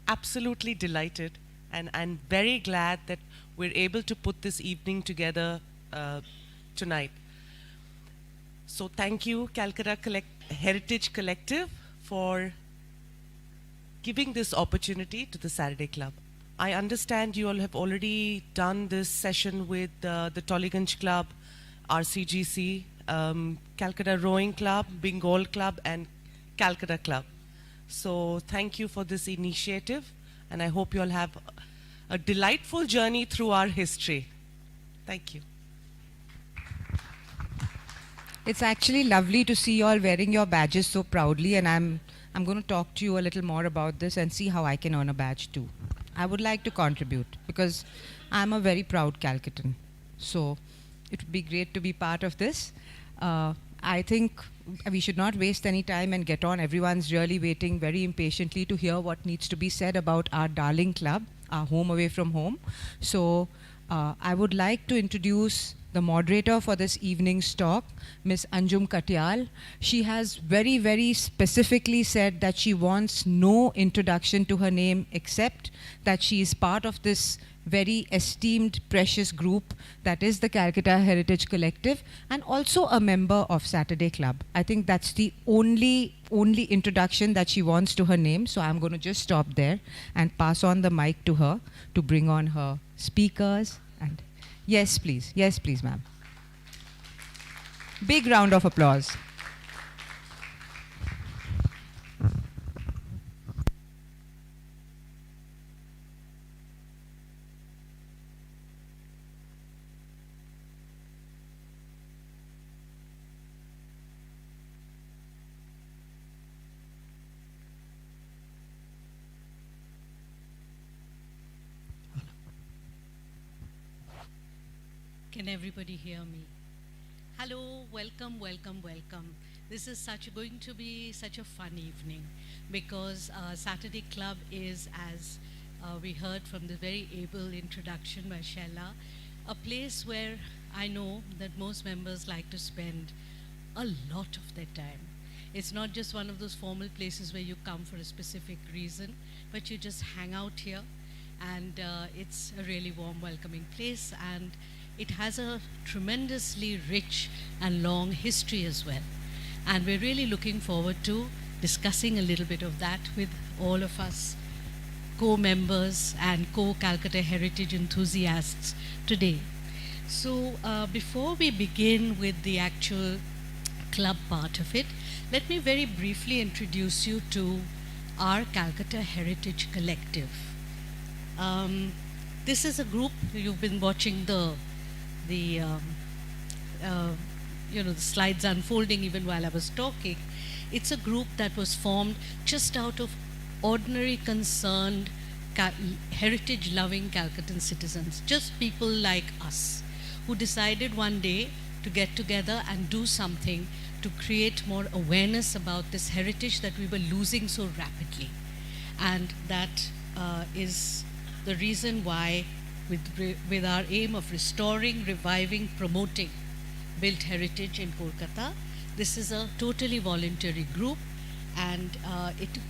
absolutely delighted and very glad that we're able to put this evening together tonight. So thank you, Calcutta Heritage Collective, for giving this opportunity to the Saturday Club. I understand you all have already done this session with the Tollygunge Club, RCGC, Calcutta Rowing Club, Bengal Club, and Calcutta Club. So thank you for this initiative, and I hope you all have a delightful journey through our history. Thank you. It's actually lovely to see you all wearing your badges so proudly, and I'm going to talk to you a little more about this and see how I can earn a badge too. I would like to contribute because I'm a very proud Calcuttan. So it would be great to be part of this. I think we should not waste any time and get on. Everyone's really waiting very impatiently to hear what needs to be said about our darling club, our home away from home. So I would like to introduce the moderator for this evening's talk, Ms. Anjum Katyal. She has very, very specifically said that she wants no introduction to her name except that she is part of this very esteemed, precious group that is the Calcutta Heritage Collective and also a member of Saturday Club. I think that's the only introduction that she wants to her name. So I'm going to just stop there and pass on the mic to her to bring on her speakers. And yes, please, ma'am. Big round of applause. Can everybody hear me? Hello, welcome, welcome, welcome. This is going to be such a fun evening because Saturday Club is, as we heard from the very able introduction by Shella, a place where I know that most members like to spend a lot of their time. It's not just one of those formal places where you come for a specific reason, but you just hang out here, and it's a really warm, welcoming place, and it has a tremendously rich and long history as well. And we're really looking forward to discussing a little bit of that with all of us co-members and co-Calcutta heritage enthusiasts today. So before we begin with the actual club part of it, let me very briefly introduce you to our Calcutta Heritage Collective. This is a group, you've been watching the slides unfolding even while I was talking. It's a group that was formed just out of ordinary, concerned, heritage-loving Calcuttan citizens, just people like us, who decided one day to get together and do something to create more awareness about this heritage that we were losing so rapidly. And that is the reason why, with our aim of restoring, reviving, promoting built heritage in Calcutta, this is a totally voluntary group, and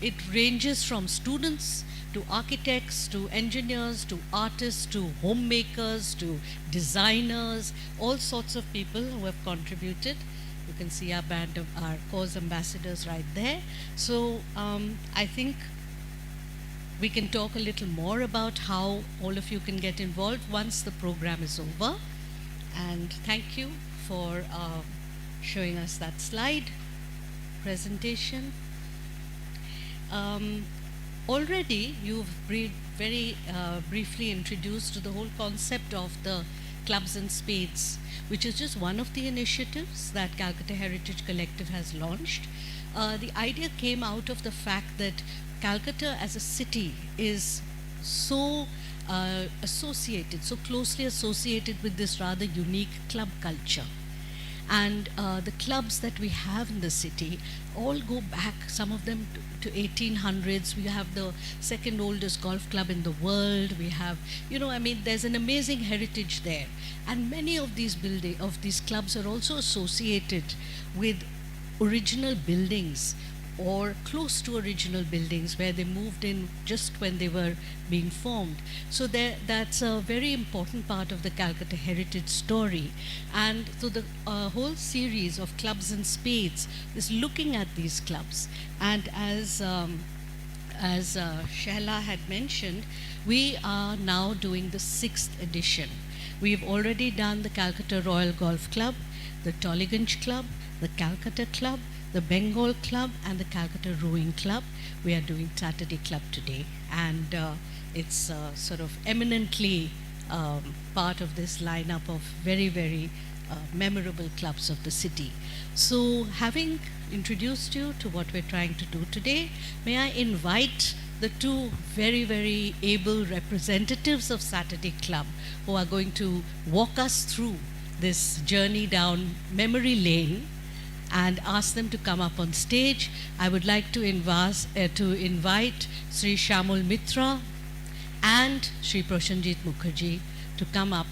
it ranges from students to architects to engineers to artists to homemakers to designers, all sorts of people who have contributed. You can see our band of our cause ambassadors right there. So I think we can talk a little more about how all of you can get involved once the program is over. And thank you for showing us that slide presentation. Already you've very briefly introduced the whole concept of the clubs and spades, which is just one of the initiatives that Calcutta Heritage Collective has launched. The idea came out of the fact that Calcutta as a city is so so closely associated with this rather unique club culture. And the clubs that we have in the city all go back, some of them to 1800s. We have the second oldest golf club in the world. We have, there's an amazing heritage there. And many of these clubs are also associated with original buildings or close to original buildings where they moved in just when they were being formed. So that's a very important part of the Calcutta heritage story. And so the whole series of clubs and spades is looking at these clubs. And as Shehla had mentioned, we are now doing the 6th edition. We've already done the Calcutta Royal Golf Club, the Tollygunge Club, the Calcutta Club, the Bengal Club, and the Calcutta Rowing Club. We are doing Saturday Club today, and it's sort of eminently part of this lineup of very, very memorable clubs of the city. So, having introduced you to what we're trying to do today, may I invite the two very, very able representatives of Saturday Club who are going to walk us through this journey down memory lane, and ask them to come up on stage. I would like to invite Sri Shamul Mitra and Sri Prashanjit Mukherjee to come up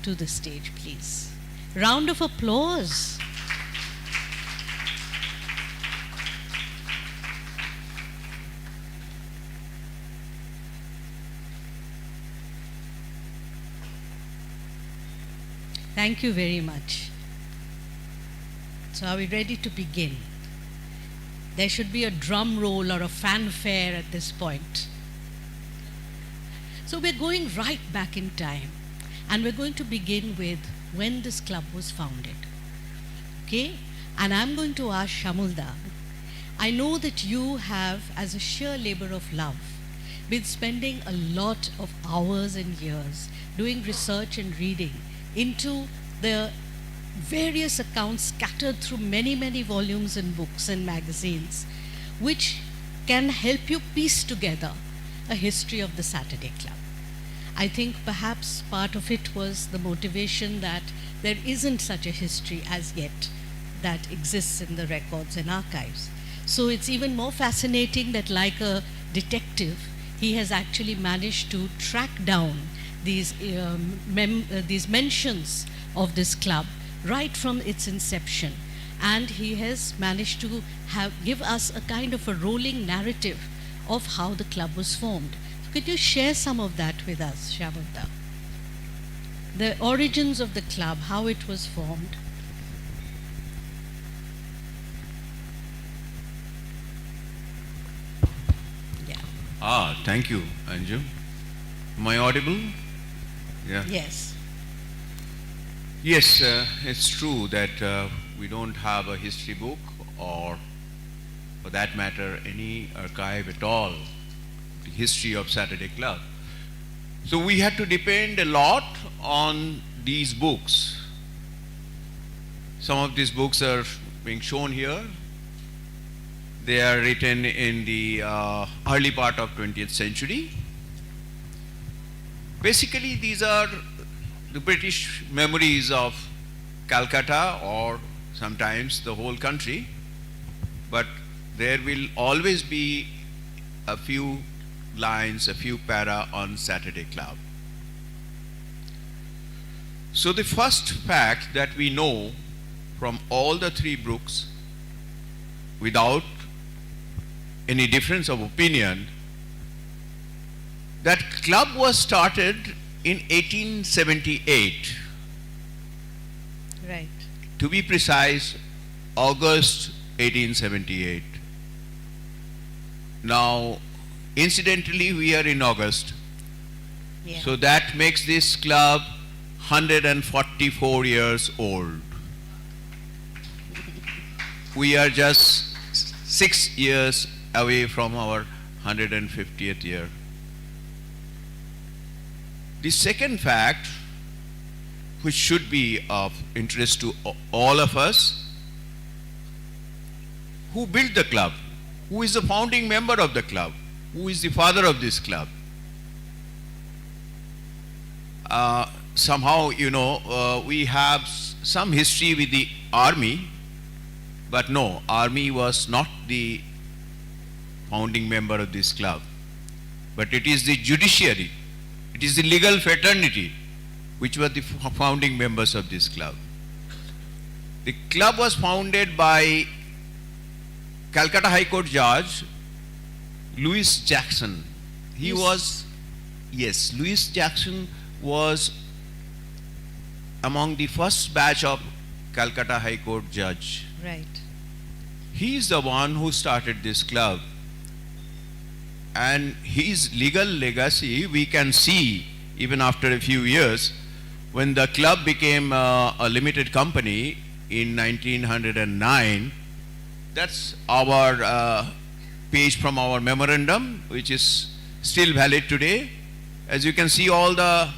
to the stage, please. Round of applause. Thank you very much. So are we ready to begin? There should be a drum roll or a fanfare at this point. So we're going right back in time, and we're going to begin with when this club was founded. Okay? And I'm going to ask Shamulda. I know that you have, as a sheer labor of love, been spending a lot of hours and years doing research and reading into the various accounts scattered through many, many volumes and books and magazines, which can help you piece together a history of the Saturday Club. I think perhaps part of it was the motivation that there isn't such a history as yet that exists in the records and archives. So it's even more fascinating that, like a detective, he has actually managed to track down these mentions of this club right from its inception, and he has managed to give us a kind of a rolling narrative of how the club was formed. Could you share some of that with us, Shamulda? The origins of the club, how it was formed. Yeah. Thank you, Anju. Am I audible? Yeah. Yes. Yes, it's true that we don't have a history book, or for that matter, any archive at all, the history of Saturday Club. So we had to depend a lot on these books. Some of these books are being shown here. They are written in the early part of 20th century. Basically, these are the British memories of Calcutta, or sometimes the whole country, but there will always be a few lines, a few para on Saturday Club. So the first fact that we know from all the three books, without any difference of opinion, that club was started in 1878. Right. To be precise, August 1878. Now, incidentally, we are in August. Yeah. So that makes this club 144 years old. We are just 6 years away from our 150th year. The second fact, which should be of interest to all of us, who built the club? Who is the founding member of the club? Who is the father of this club? Somehow, we have some history with the army, but no, army was not the founding member of this club. But it is the judiciary. It is the legal fraternity which were the founding members of this club. The club was founded by Calcutta High Court Judge Louis Jackson. Louis Jackson was among the first batch of Calcutta High Court Judge. Right. He is the one who started this club. And his legal legacy we can see even after a few years when the club became a limited company in 1909. That's our page from our memorandum, which is still valid today. As you can see, all the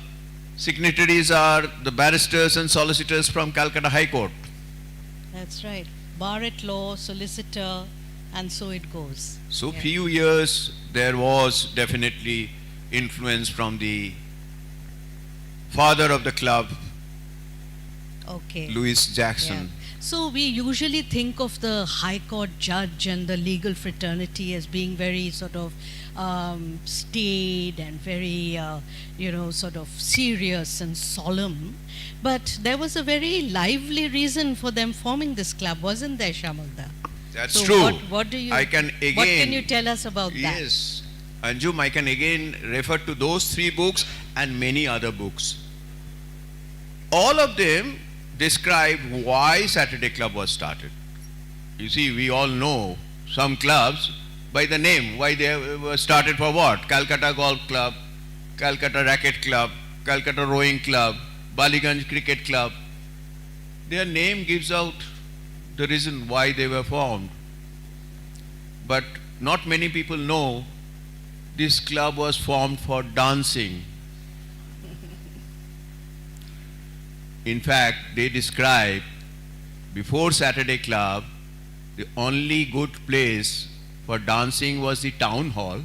signatories are the barristers and solicitors from Calcutta High Court. That's right. Bar at law, solicitor, and so it goes. So Yeah. few years there was definitely influence from the father of the club, Okay. Louis Jackson. Yeah. So we usually think of the High Court judge and the legal fraternity as being very sort of staid and very, sort of serious and solemn. But there was a very lively reason for them forming this club, wasn't there, Shamalda? That's So true. What do you? I can again. What can you tell us about that? Yes, Anjum, I can again refer to those 3 books and many other books. All of them describe why Saturday Club was started. You see, we all know some clubs by the name, why they were started for what? Calcutta Golf Club, Calcutta Racket Club, Calcutta Rowing Club, Baliganj Cricket Club. Their name gives out the reason why they were formed. But not many people know this club was formed for dancing. In fact, they describe before Saturday Club, the only good place for dancing was the town hall,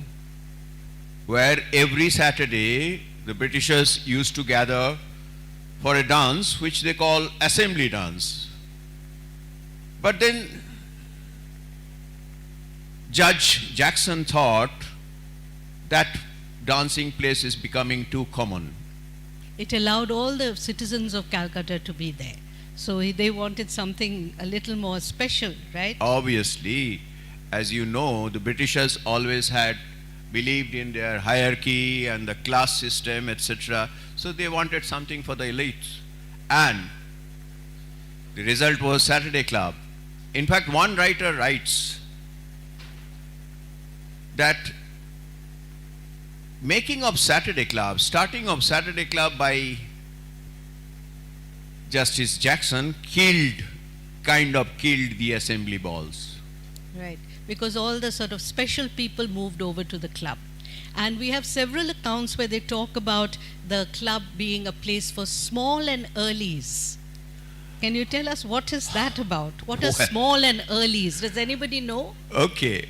where every Saturday the Britishers used to gather for a dance which they call assembly dance. But then Judge Jackson thought that dancing place is becoming too common. It allowed all the citizens of Calcutta to be there. So they wanted something a little more special, right? Obviously, as you know, the Britishers always had believed in their hierarchy and the class system, etc. So they wanted something for the elites. And the result was Saturday Club. In fact, one writer writes that making of Saturday Club, starting of Saturday Club by Justice Jackson kind of killed the assembly balls. Right. Because all the sort of special people moved over to the club. And we have several accounts where they talk about the club being a place for small and earlies. Can you tell us what is that about? What are Well- small and earlies? Does anybody know? Okay,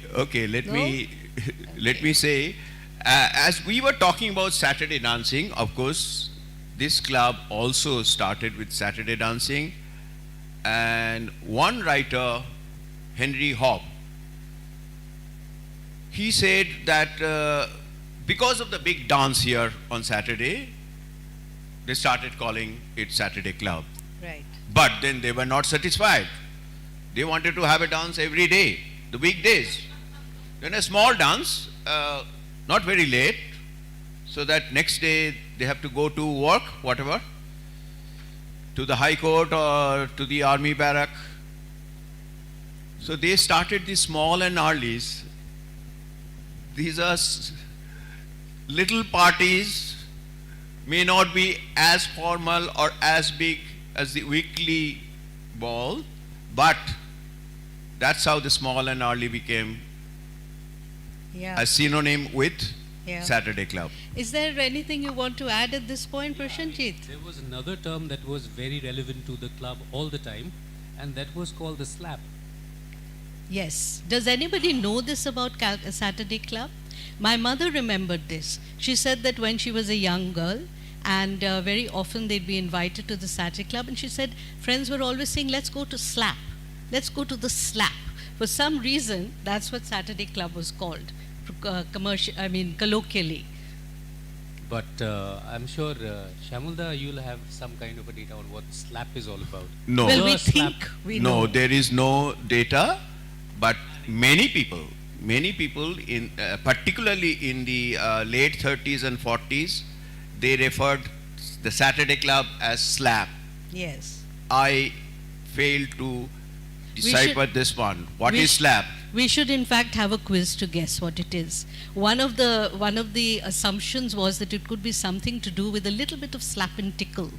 let No? me say, as we were talking about Saturday dancing, of course, this club also started with Saturday dancing, and one writer, Henry Hobb, he said that because of the big dance here on Saturday, they started calling it Saturday Club. Right. But then they were not satisfied. They wanted to have a dance every day, the weekdays. Then a small dance, not very late, so that next day they have to go to work, whatever, to the High Court or to the army barrack. So they started the small and earlies. These are little parties, may not be as formal or as big as the weekly ball, but that's how the small and early became Yeah. a synonym with Yeah. Saturday Club. Is there anything you want to add at this point, Prashanjit? There was another term that was very relevant to the club all the time, and that was called the slap. Yes. Does anybody know this about Saturday Club? My mother remembered this. She said that when she was a young girl, and very often they'd be invited to the Saturday Club, and she said friends were always saying, let's go to slap. Let's go to the slap. For some reason, that's what Saturday Club was called, colloquially. But I'm sure, Shamulda, you'll have some kind of a data on what slap is all about. No, Well, we The slap. think we no, know. there is no data, but many people in particularly in the late 30s and 40s, they referred the Saturday Club as slab. Yes. I failed to decipher this one. What we is sh- slab? We should in fact have a quiz to guess what it is. One of the assumptions was that it could be something to do with a little bit of slap and tickle.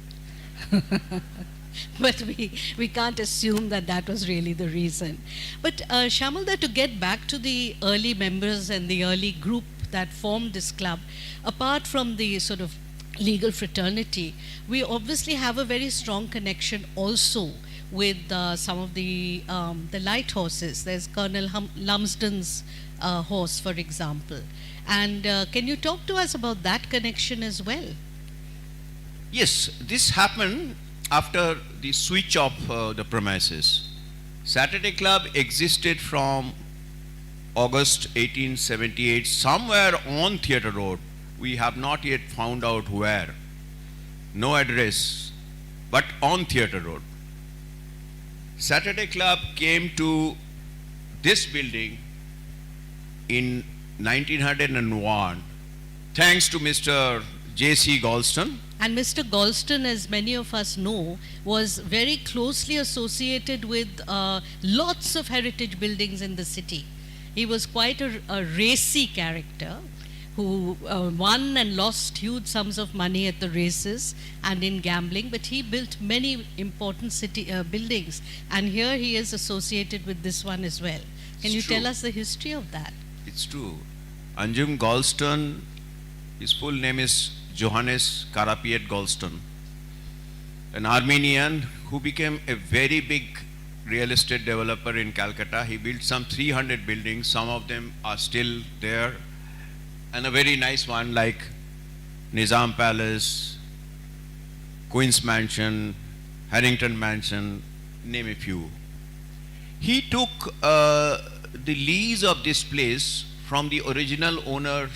But we can't assume that that was really the reason. But Shamalda, to get back to the early members and the early group that formed this club, apart from the sort of legal fraternity, we obviously have a very strong connection also with some of the light horses. There's Colonel Lumsden's horse, for example. And can you talk to us about that connection as well? Yes, this happened after the switch of the premises. Saturday Club existed from August 1878 somewhere on Theatre Road. We have not yet found out where. No address, but on Theatre Road. Saturday Club came to this building in 1901 thanks to Mr. J.C. Galston. And Mr. Galston, as many of us know, was very closely associated with lots of heritage buildings in the city. He was quite a racy character who won and lost huge sums of money at the races and in gambling, but he built many important city buildings, and here he is associated with this one as well. Can you tell us the history of that? It's true. Anjum Galston, his full name is Johannes Karapiet Galston, an Armenian who became a very big real estate developer in Calcutta. He built some 300 buildings. Some of them are still there, and a very nice one like Nizam Palace, Queen's Mansion, Harrington Mansion, name a few. He took the lease of this place from the original owner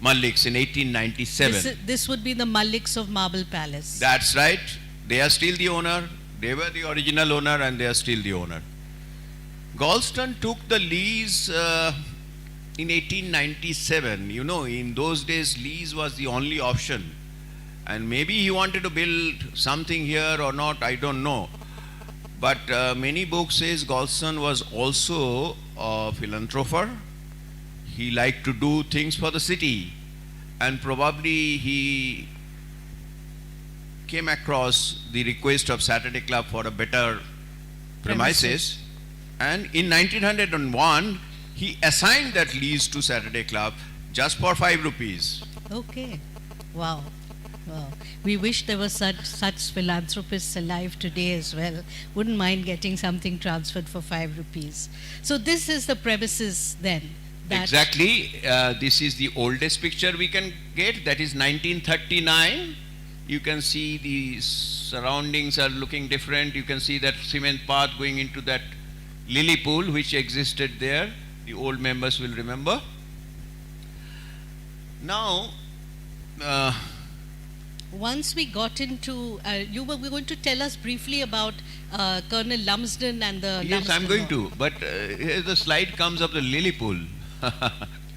Maliks in 1897. This would be the Maliks of Marble Palace. That's right. They are still the owner. They were the original owner and they are still the owner. Galston took the lease in 1897. You know, in those days, lease was the only option. And maybe he wanted to build something here or not, I don't know. But many books says Galston was also a philanthropist. He liked to do things for the city, and probably he came across the request of Saturday Club for a better premises. And in 1901, he assigned that lease to Saturday Club just for 5 rupees. Okay. Wow. Wow. We wish there were such philanthropists alive today as well. Wouldn't mind getting something transferred for 5 rupees. So this is the premises then. Exactly. This is the oldest picture we can get. That is 1939. You can see the surroundings are looking different. You can see that cement path going into that lily pool which existed there. The old members will remember. Now, once we got into, you were going to tell us briefly about Colonel Lumsden and the yes, Lumsden I'm going War. to. But here the slide comes of the lily pool.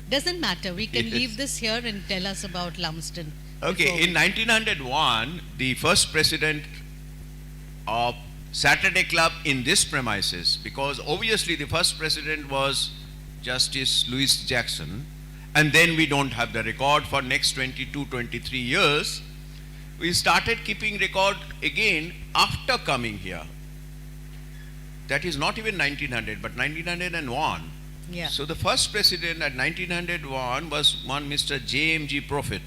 Doesn't matter. We can Yes. leave this here and tell us about Lumsden. Okay, in 1901, the first president of Saturday Club in this premises, because obviously the first president was Justice Louis Jackson, and then we don't have the record for next 22, 23 years. We started keeping record again after coming here. That is not even 1900, but 1901. Yeah. So the first president at 1901 was one Mr. J.M.G. Prophet.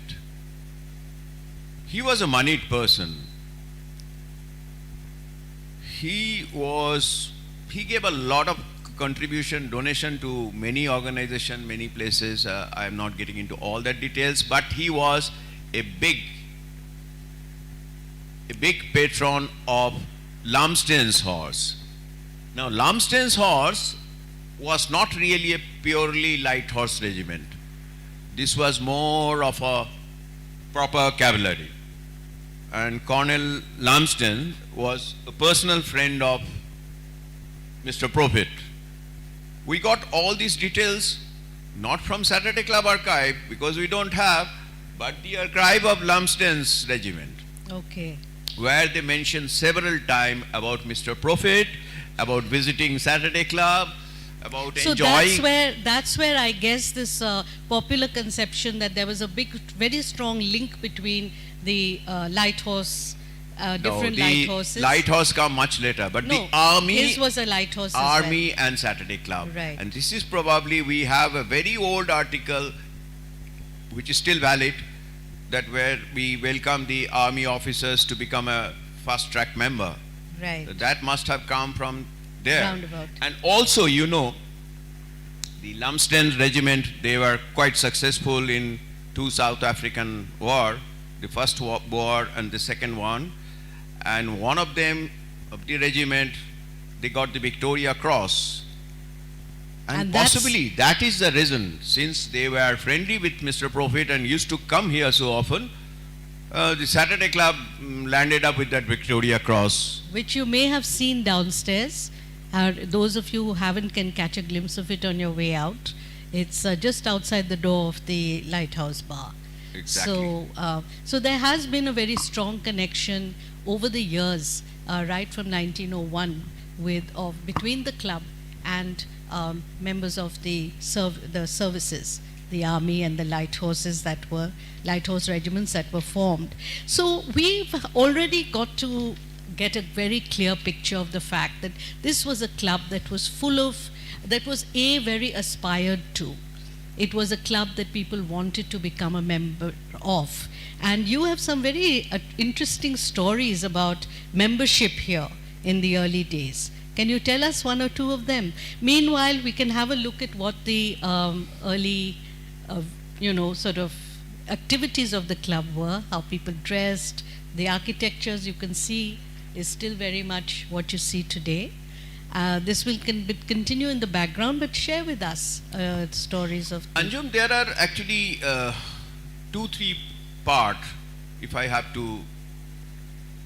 He was a moneyed person. He gave a lot of donation to many organizations, many places. I am not getting into all that details, but he was a big patron of Lumsden's horse. Now, Lumsden's horse was not really a purely light horse regiment. This was more of a proper cavalry. And Colonel Lumsden was a personal friend of Mr. Prophet. We got all these details not from Saturday Club archive because we don't have, but the archive of Lumsden's regiment, Okay. where they mention several times about Mr. Prophet, about visiting Saturday Club, about So enjoying. that's where I guess this popular conception that there was a very strong link between the lighthouse, different the lighthouses. lighthouse come much later, but No, the army, his was a lighthouse as well. army and Saturday Club. Right. And this is probably, we have a very old article which is still valid, that where we welcome the army officers to become a fast track member. Right. That must have come from there. Roundabout. And also, you know, the Lumsden regiment, they were quite successful in two South African war, the first war and the second one. And one of them, of the regiment, they got the Victoria Cross. And that's- possibly that is the reason, since they were friendly with Mr. Prophet and used to come here so often, the Saturday Club landed up with that Victoria Cross. Which you may have seen downstairs. Those of you who haven't can catch a glimpse of it on your way out. It's just outside the door of the Lighthouse Bar. Exactly. So there has been a very strong connection over the years, right from 1901, between the club and members of the services, the army and the lighthouse regiments that were formed. So we've already got to get a very clear picture of the fact that this was a club that was very aspired to. It was a club that people wanted to become a member of. And you have some very interesting stories about membership here in the early days. Can you tell us one or two of them? Meanwhile, we can have a look at what the early, sort of activities of the club were, how people dressed, the architectures you can see is still very much what you see today. This will continue in the background, but share with us stories of... Anjum, there are actually 2-3 parts, if I have to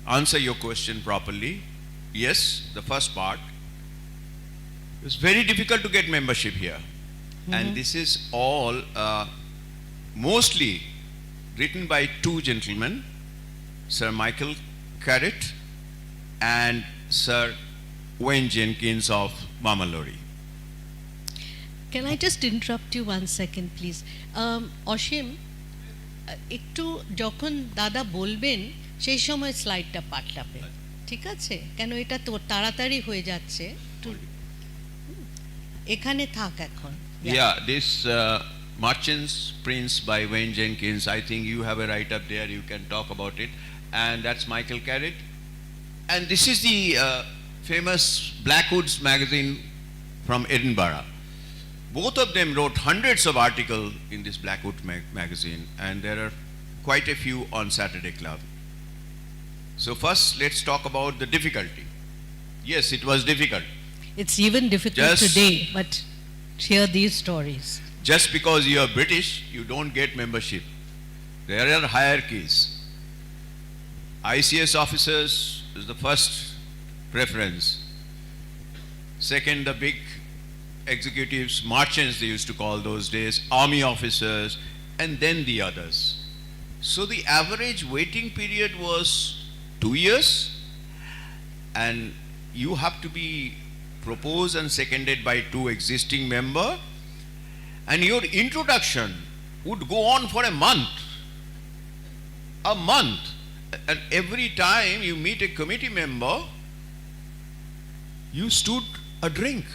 answer your question properly. Yes, the first part. It's very difficult to get membership here. And this is all mostly written by two gentlemen, Sir Michael Carrett and Sir Wayne Jenkins of Mamalori. Can I just interrupt you 1 second, please? অসীম, একটু যখন দাদা বলবেন সেই সময় স্লাইডটা পাল্টাবে, ঠিক আছে? কেন এটা তো তাড়াতাড়ি হয়ে যাচ্ছে, এখানে থাক এখন. Yeah, this Merchant's Prince by Wayne Jenkins, I think you have a write-up there, you can talk about it. And that's Michael Carrett. And this is the famous Blackwoods magazine from Edinburgh. Both of them wrote hundreds of articles in this Blackwood magazine, and there are quite a few on Saturday Club. So first, let's talk about the difficulty. Yes, it was difficult. It's even difficult today, but hear these stories. Just because you are British, you don't get membership. There are hierarchies. ICS officers is the first preference. Second, the big executives, merchants they used to call those days, army officers, and then the others. So the average waiting period was 2 years, and you have to be proposed and seconded by two existing members, and your introduction would go on for a month. A month. And every time you meet a committee member, you stood a drink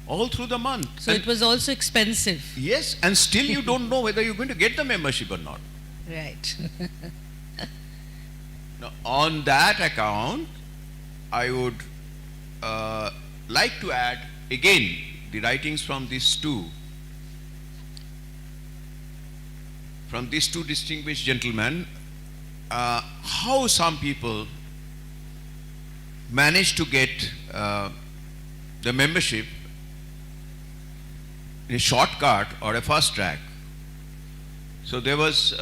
all through the month. So and it was also expensive. yes, and still you don't know whether you're going to get the membership or not. Right. Now, on that account, I would like to add again the writings from these two distinguished gentlemen, how some people managed to get the membership in a shortcut or a fast track. So there was,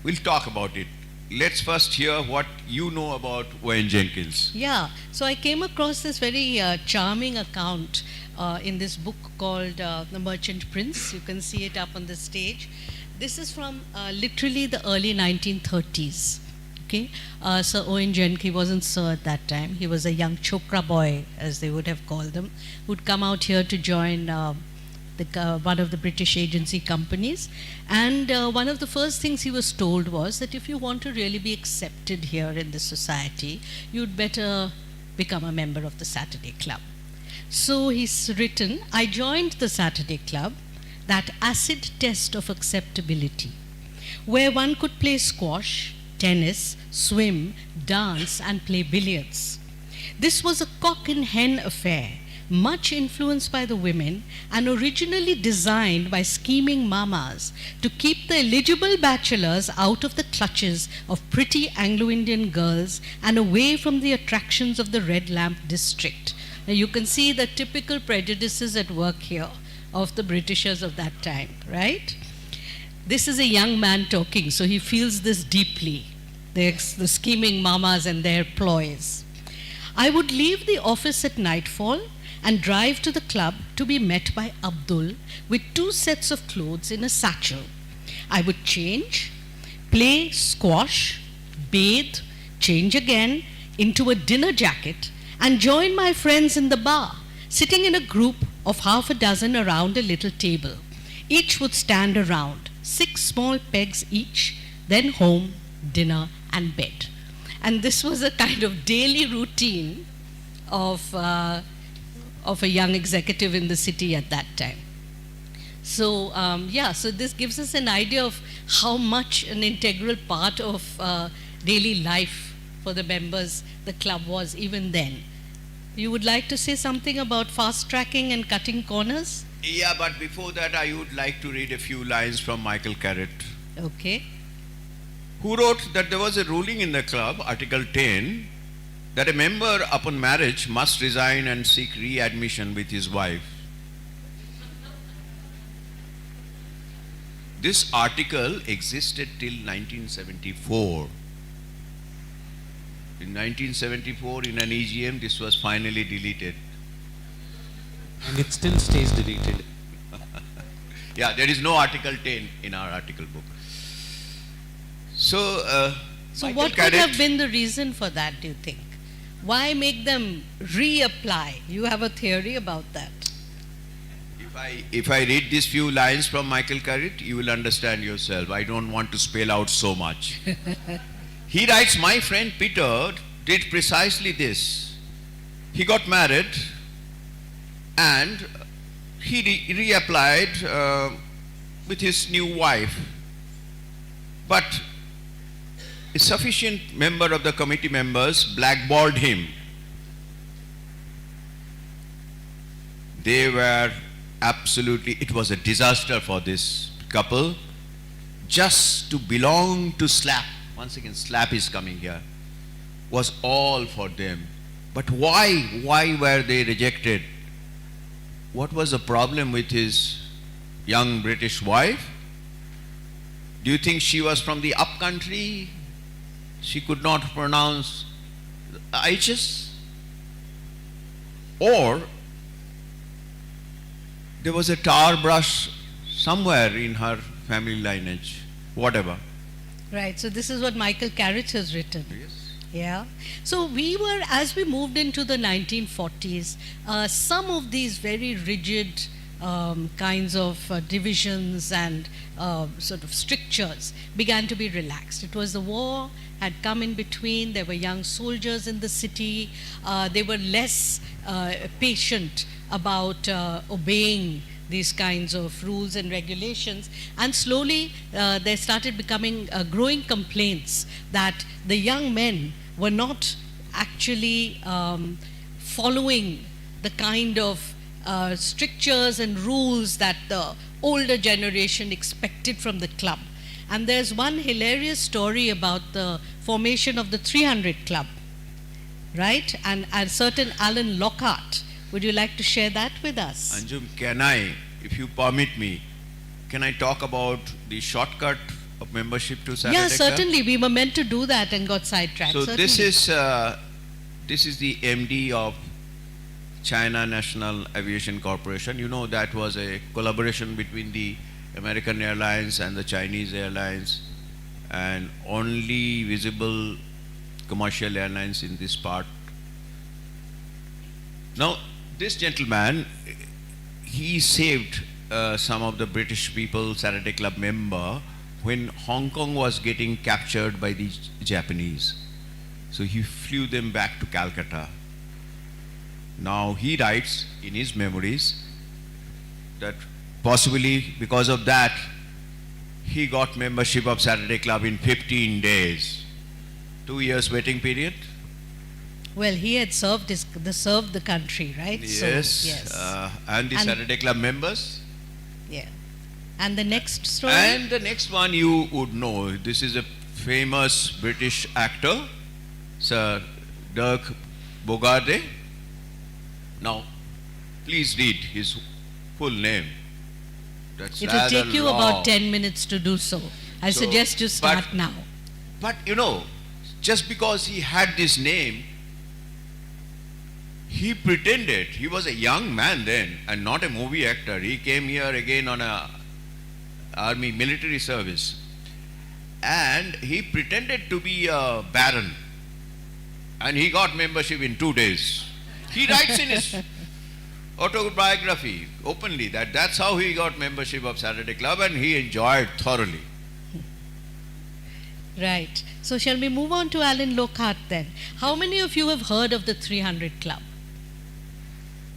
we'll talk about it let's first hear what you know about Wayne Jenkins. Yeah, so I came across this very charming account in this book called The Merchant Prince. You can see it up on the stage. This is from literally the early 1930s. Okay, Sir Owen Jenkins, he wasn't Sir at that time. He was a young chokra boy, as they would have called them, who'd come out here to join one of the British agency companies. And one of the first things he was told was that if you want to really be accepted here in the society, you'd better become a member of the Saturday Club. So he's written, I joined the Saturday Club, that acid test of acceptability, where one could play squash, tennis, swim, dance, and play billiards. This was a cock and hen affair, much influenced by the women and originally designed by scheming mamas to keep the eligible bachelors out of the clutches of pretty Anglo-Indian girls and away from the attractions of the Red Lamp district. Now you can see the typical prejudices at work here of the Britishers of that time, right? This is a young man talking, so he feels this deeply, the scheming mamas and their ploys. I would leave the office at nightfall and drive to the club to be met by Abdul with 2 sets of clothes in a satchel. I would change, play squash, bathe, change again into a dinner jacket, and join my friends in the bar, sitting in a group of half a dozen around a little table. Each would stand around, 6 small pegs each, then home, dinner, and bed. And this was a kind of daily routine of a young executive in the city at that time. So, so this gives us an idea of how much an integral part of daily life for the members the club was even then. You would like to say something about fast tracking and cutting corners? Yeah, but before that, I would like to read a few lines from Michael Carrot, Okay. who wrote that there was a ruling in the club, Article 10, that a member upon marriage must resign and seek readmission with his wife. This article existed till 1974. In 1974, in an EGM, this was finally deleted. And it still stays deleted. Yeah, there is no Article 10 in our article book. So, So Michael what could Carrot- have been the reason for that, do you think? Why make them reapply? You have a theory about that. If I read these few lines from Michael Carrot, you will understand yourself. I don't want to spell out so much. He writes, my friend Peter did precisely this. He got married and he reapplied with his new wife. But a sufficient member of the committee members blackballed him. They were absolutely, it was a disaster for this couple. Just to belong to SLAP, once again SLAP is coming here, was all for them. But why were they rejected? What was the problem with his young British wife? Do you think she was from the upcountry? She could not pronounce H's? Or there was a tar brush somewhere in her family lineage, whatever. Right, so this is what Michael Carrot has written. Yes. Yeah. So we were, as we moved into the 1940s, some of these very rigid kinds of divisions and sort of strictures began to be relaxed. It was the war had come in between. There were young soldiers in the city. They were less patient about obeying these kinds of rules and regulations, and slowly there started becoming growing complaints that the young men were not actually following the kind of strictures and rules that the older generation expected from the club. And there's one hilarious story about the formation of the 300 Club, right? And a certain Alan Lockhart. Would you like to share that with us? Anjum, can I, if you permit me, can I talk about the shortcut of membership to Saturday Yeah, Club? certainly. We were meant to do that and got sidetracked. So certainly. this is the MD of China National Aviation Corporation. You know, that was a collaboration between the American Airlines and the Chinese Airlines, and only visible commercial airlines in this part. Now, this gentleman, he saved some of the British people, Saturday Club member, when Hong Kong was getting captured by the Japanese. So he flew them back to Calcutta. Now he writes in his memories that possibly because of that, he got membership of Saturday Club in 15 days. 2 years waiting period. Well, he had served the country, right? Yes. So, yes. And the And- Saturday Club members. Yeah. And the next story? And the next one you would know. This is a famous British actor, Sir Dirk Bogarde. Now, please read his full name. That's It will rather take you long. about 10 minutes to do so. I So, suggest you start but- now. But you know, just because he had this name, he pretended, he was a young man then and not a movie actor. He came here again on a army military service. And he pretended to be a baron. And he got membership in 2 days. He writes in his autobiography openly that that's how he got membership of Saturday Club, and he enjoyed thoroughly. Right. So shall we move on to Alan Lockhart then? How many of you have heard of the 300 Club?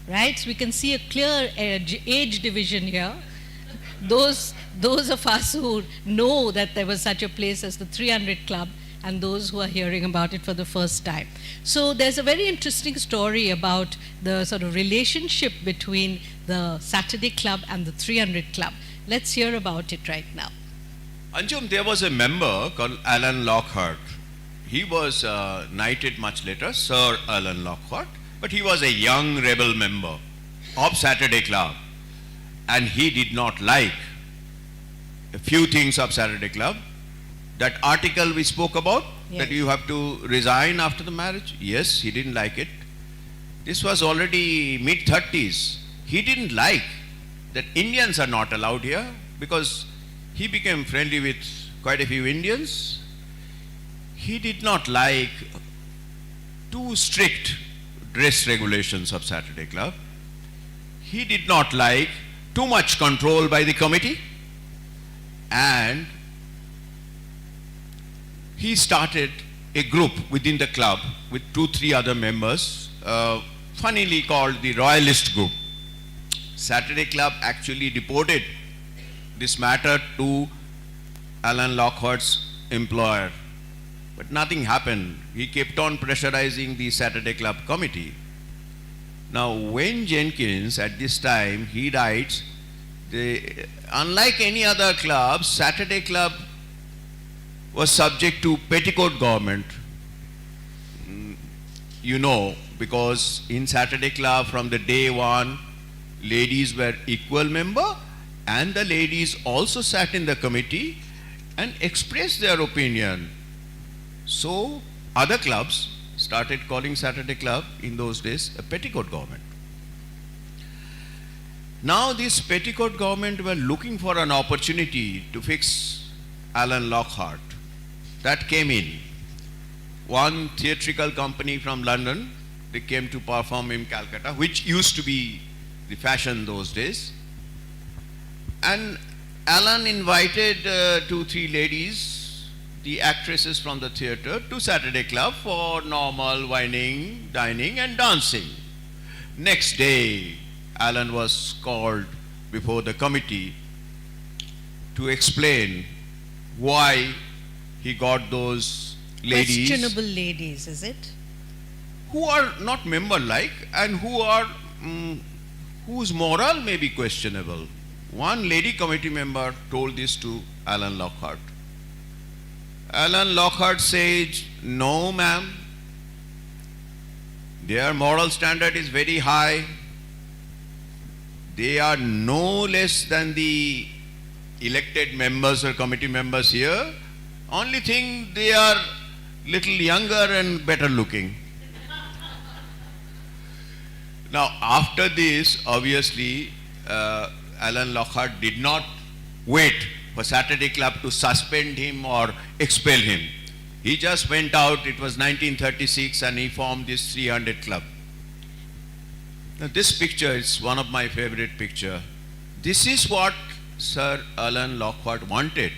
Right? So we can see a clear age division here. Those of us who know that there was such a place as the 300 Club, and those who are hearing about it for the first time. So there's a very interesting story about the sort of relationship between the Saturday Club and the 300 Club. Let's hear about it right now. Anjum, there was a member called Alan Lockhart. He was knighted much later, Sir Alan Lockhart, but he was a young rebel member of Saturday Club. And he did not like a few things of Saturday Club. That article we spoke about, that Yes. you have to resign after the marriage, yes, he didn't like it. This was already mid-30s. He didn't like that Indians are not allowed here, because he became friendly with quite a few Indians. He did not like too strict dress regulations of Saturday Club. He did not like too much control by the committee, and he started a group within the club with 2-3 other members, funnily called the Royalist Group. Saturday Club actually reported this matter to Alan Lockhart's employer, but nothing happened. He kept on pressurizing the Saturday Club committee. Now, Wayne Jenkins, at this time, he writes, unlike any other club, Saturday Club was subject to petticoat government. You know, because in Saturday Club from the day one, ladies were equal member, and the ladies also sat in the committee and expressed their opinion. So other clubs started calling Saturday Club in those days a petticoat government. Now this petticoat government were looking for an opportunity to fix Alan Lockhart. That came in. One theatrical company from London, they came to perform in Calcutta, which used to be the fashion those days. And Alan invited 2-3 ladies, the actresses from the theatre, to Saturday Club for normal wining, dining and dancing. Next day, Alan was called before the committee to explain why he got those ladies Questionable ladies, is it? who are not member-like and who are whose moral may be questionable. One lady committee member told this to Alan Lockhart. Alan Lockhart says, "No, ma'am. Their moral standard is very high. They are no less than the elected members or committee members here. Only thing they are little younger and better looking. Now, after this, obviously, Alan Lockhart did not wait for Saturday Club to suspend him or expel him. He just went out, it was 1936, and he formed this 300 Club. Now, this picture is one of my favorite picture. This is what Sir Alan Lockhart wanted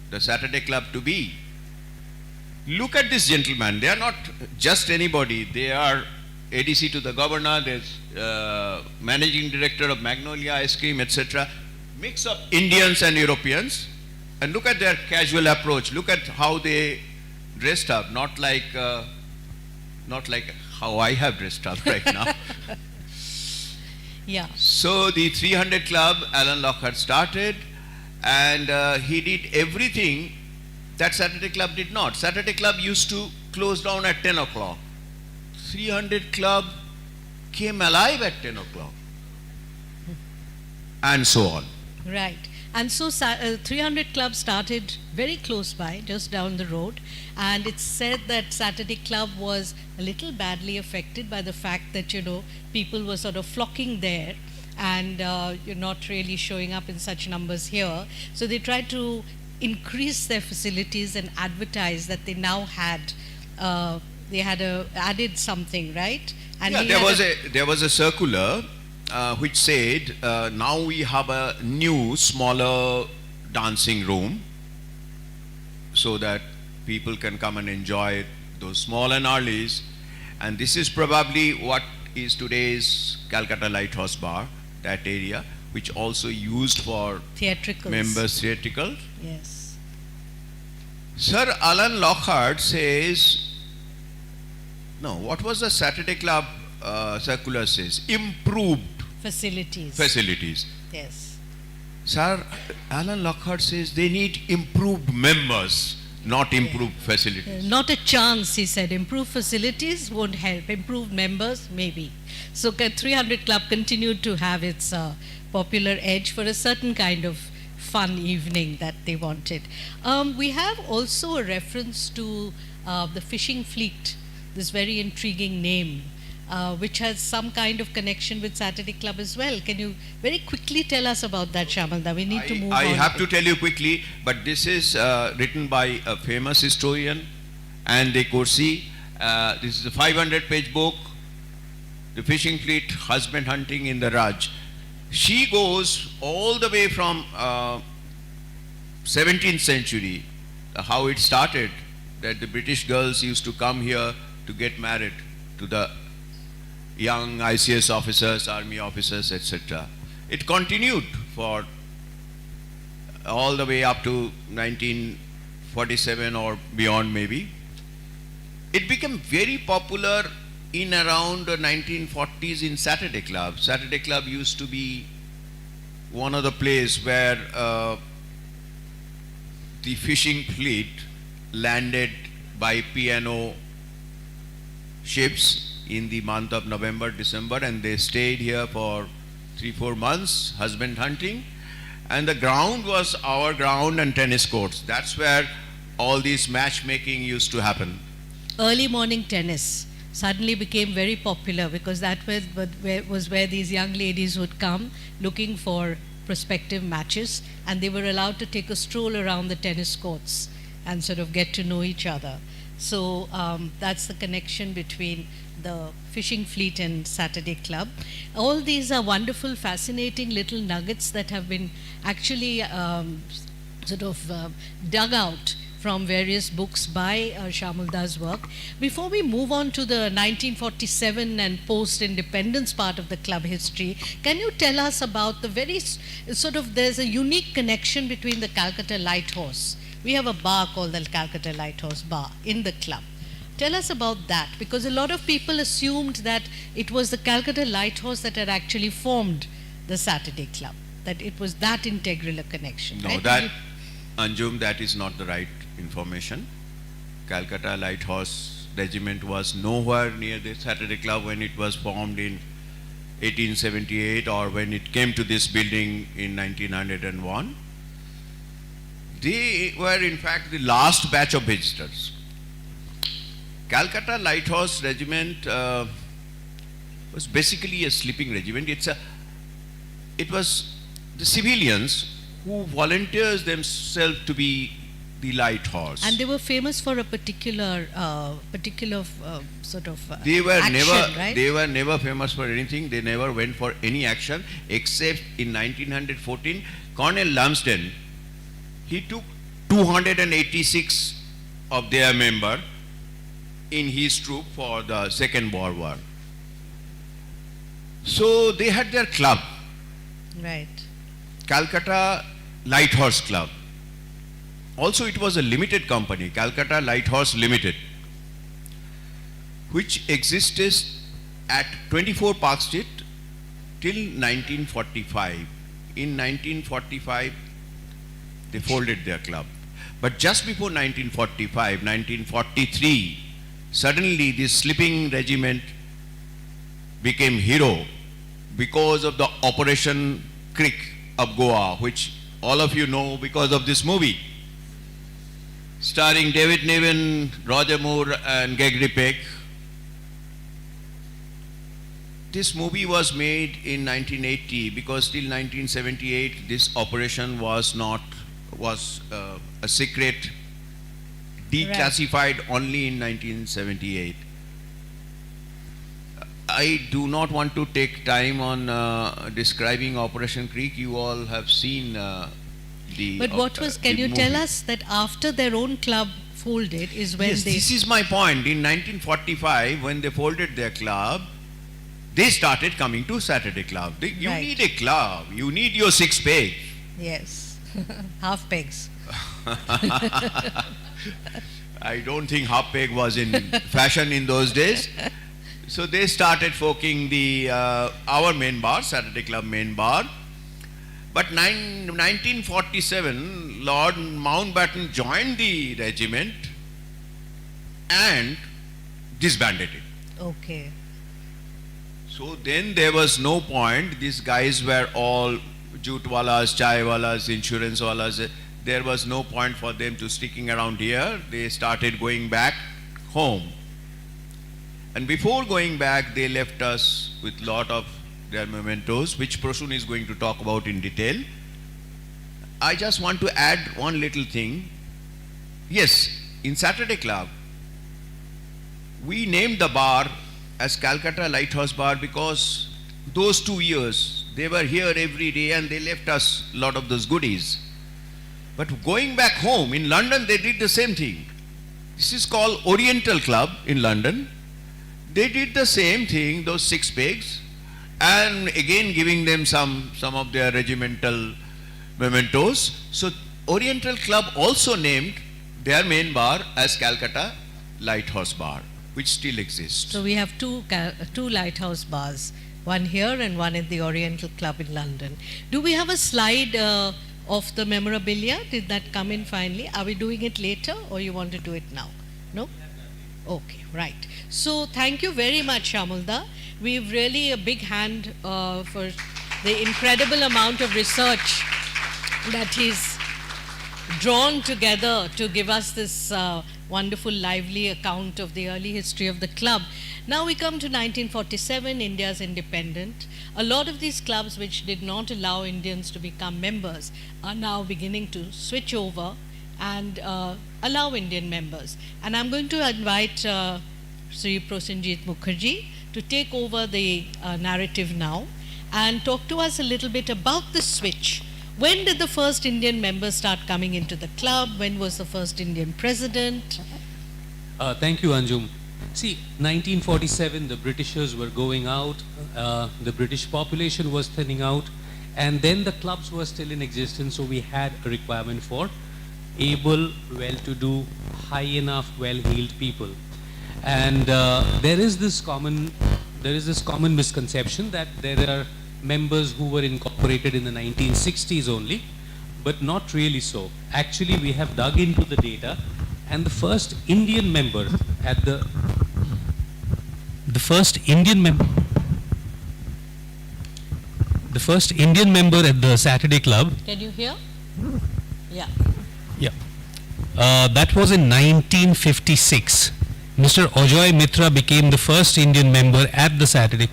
the Saturday Club to be. Look at this gentleman. They are not just anybody. They are ADC to the governor, there's managing director of Magnolia Ice Cream, etc. Mix of Indians and Europeans. And look at their casual approach. Look at how they dressed up. Not like how I have dressed up right now. Yeah. So the 300 Club, Alan Lockhart started, and he did everything that Saturday Club did not. Saturday Club used to close down at 10 o'clock. 300 Club came alive at 10 o'clock. And so on. Right. And so 300 Club started very close by, just down the road. And it's said that Saturday Club was a little badly affected by the fact that, people were sort of flocking there and you're not really showing up in such numbers here. So they tried to increase their facilities and advertise that they now had, added something, right? And yeah, there was a circular which said, now we have a new, smaller dancing room so that people can come and enjoy those small and earlies. And this is probably what is today's Calcutta Lighthouse Bar, that area, which also used for theatricals. Members' theatricals. Yes. Sir Alan Lockhart says, no, what was the Saturday Club circular says? Improved facilities. Yes. Sir Alan Lockhart says they need improved members, not improved facilities. Not a chance, he said. Improved facilities won't help. Improved members, maybe. So 300 Club continued to have its popular edge for a certain kind of fun evening that they wanted. We have also a reference to the fishing fleet, this very intriguing name, which has some kind of connection with Saturday Club as well. Can you very quickly tell us about that, Shamalda? We need to move on. I have to tell you quickly, but this is written by a famous historian, Anne de Courcy. This is a 500-page book, The Fishing Fleet, Husband Hunting in the Raj. She goes all the way from 17th century, how it started, that the British girls used to come here to get married to the young ICS officers, army officers, etc. It continued for all the way up to 1947 or beyond maybe. It became very popular in around the 1940s in Saturday Club. Saturday Club used to be one of the places where the fishing fleet landed by P&O ships in the month of November, December, and they stayed here for 3-4 months, husband hunting. And the ground was our ground and tennis courts. That's where all this matchmaking used to happen. Early morning tennis suddenly became very popular because that was where these young ladies would come looking for prospective matches, and they were allowed to take a stroll around the tennis courts and sort of get to know each other. So that's the connection between the fishing fleet and Saturday Club. All these are wonderful, fascinating little nuggets that have been actually dug out from various books by Shamulda's work. Before we move on to the 1947 and post-independence part of the club history, can you tell us about the very there's a unique connection between the Calcutta Lighthouse. We have a bar called the Calcutta Lighthouse Bar in the club. Tell us about that, because a lot of people assumed that it was the Calcutta Lighthouse that had actually formed the Saturday Club, that it was that integral a connection. No, right? Anjum, that is not the right information. Calcutta Lighthouse Regiment was nowhere near the Saturday Club when it was formed in 1878 or when it came to this building in 1901. They were in fact the last batch of visitors. Calcutta Lighthorse Regiment was basically a sleeping regiment. It was the civilians who volunteers themselves to be the light horse. And they were famous for a particular sort of They were action, never right? they were never famous for anything. They never went for any action except in 1914 Colonel Lumsden, he took 286 of their member in his troop for the Second World War. So they had their club, Right. Calcutta Lighthorse Club. Also it was a limited company, Calcutta Lighthorse Limited, which existed at 24 Park Street till 1945. In 1945, they folded their club. But just before 1945, 1943, suddenly this sleeping regiment became hero because of the Operation Creek of Goa, which all of you know because of this movie, starring David Niven, Roger Moore and Gregory Peck. This movie was made in 1980 because till 1978 this operation was a secret, declassified only in 1978. I do not want to take time on describing Operation Creek. You all have seen the. But what was? Can the you movie. tell us that after their own club folded is when Yes, they? this is my point. In 1945, when they folded their club, they started coming to Saturday Club. You Right. need a club. You need your 6 peg. Yes, half pegs. I don't think half peg was in fashion in those days. So they started forking the our main bar, Saturday Club main bar. But 1947, Lord Mountbatten joined the regiment and disbanded it. Okay. So then there was no point. These guys were all jute-walas, chai-walas, insurance-walas. There was no point for them to sticking around here. They started going back home. And before going back, they left us with lot of their mementos, which Prasun is going to talk about in detail. I just want to add one little thing. Yes, in Saturday Club, we named the bar as Calcutta Lighthouse Bar because those 2 years they were here every day and they left us a lot of those goodies. But going back home in London, they did the same thing. This is called Oriental Club in London. They did the same thing, those 6 pegs, and again giving them some of their regimental mementos. So Oriental Club also named their main bar as Calcutta Lighthouse Bar, which still exists. So we have two lighthouse bars, one here and one in the Oriental Club in London. Do we have a slide of the memorabilia? Did that come in finally? Are we doing it later or you want to do it now? No? Okay, right. So thank you very much, Shamulda. We've really a big hand for the incredible amount of research that he's drawn together to give us this wonderful, lively account of the early history of the club. Now we come to 1947, India's independent. A lot of these clubs which did not allow Indians to become members are now beginning to switch over and allow Indian members. And I'm going to invite Sri Prosenjit Mukherjee to take over the narrative now and talk to us a little bit about the switch. When did the first Indian members start coming into the club? When was the first Indian president? Thank you, Anjum. See, 1947, the Britishers were going out, the British population was thinning out, and then the clubs were still in existence, so we had a requirement for able, well-to-do, high enough, well-heeled people. And there is this common misconception that there are members who were incorporated in the 1960s only, but not really so. Actually, we have dug into the data, and the first Indian member at the first Indian member at the Saturday Club. Can you hear? Yeah. Yeah. That was in 1956. Mr. Ajoy Mitra became the first Indian member at the Saturday.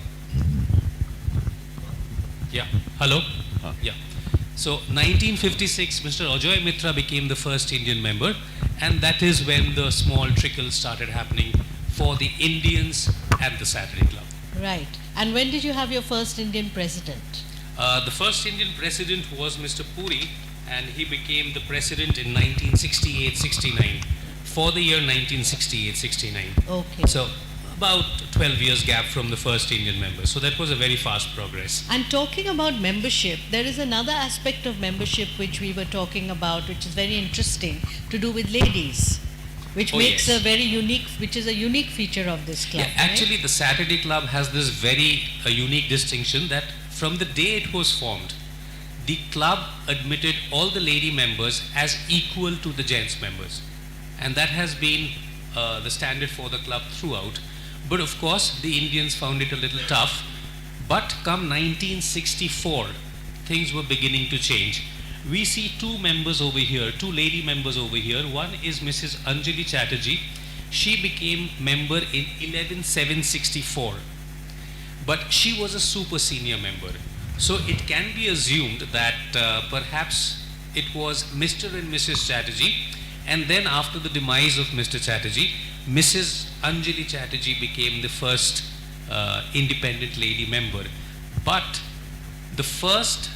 Yeah. Hello? Yeah. So 1956, Mr. Ajoy Mitra became the first Indian member, and that is when the small trickle started happening for the Indians at the Saturday Club. Right. And when did you have your first Indian president? The first Indian president was Mr. Puri, and he became the president in 1968-69 for the year 1968-69. Okay. So about 12 years gap from the first Indian member. So that was a very fast progress. And talking about membership, there is another aspect of membership which we were talking about, which is very interesting, to do with ladies, which Oh, makes yes. a very unique, which is a unique feature of this club. Yeah, actually the Saturday Club has this very unique distinction that from the day it was formed, the club admitted all the lady members as equal to the gents members. And that has been the standard for the club throughout. But of course, the Indians found it a little tough. But come 1964, things were beginning to change. We see two members over here, two lady members over here. One is Mrs. Anjali Chatterjee. She became member in 11764. But she was a super senior member. So it can be assumed that perhaps it was Mr. and Mrs. Chatterjee, and then after the demise of Mr. Chatterjee, Mrs. Anjali Chatterjee became the first independent lady member. But the first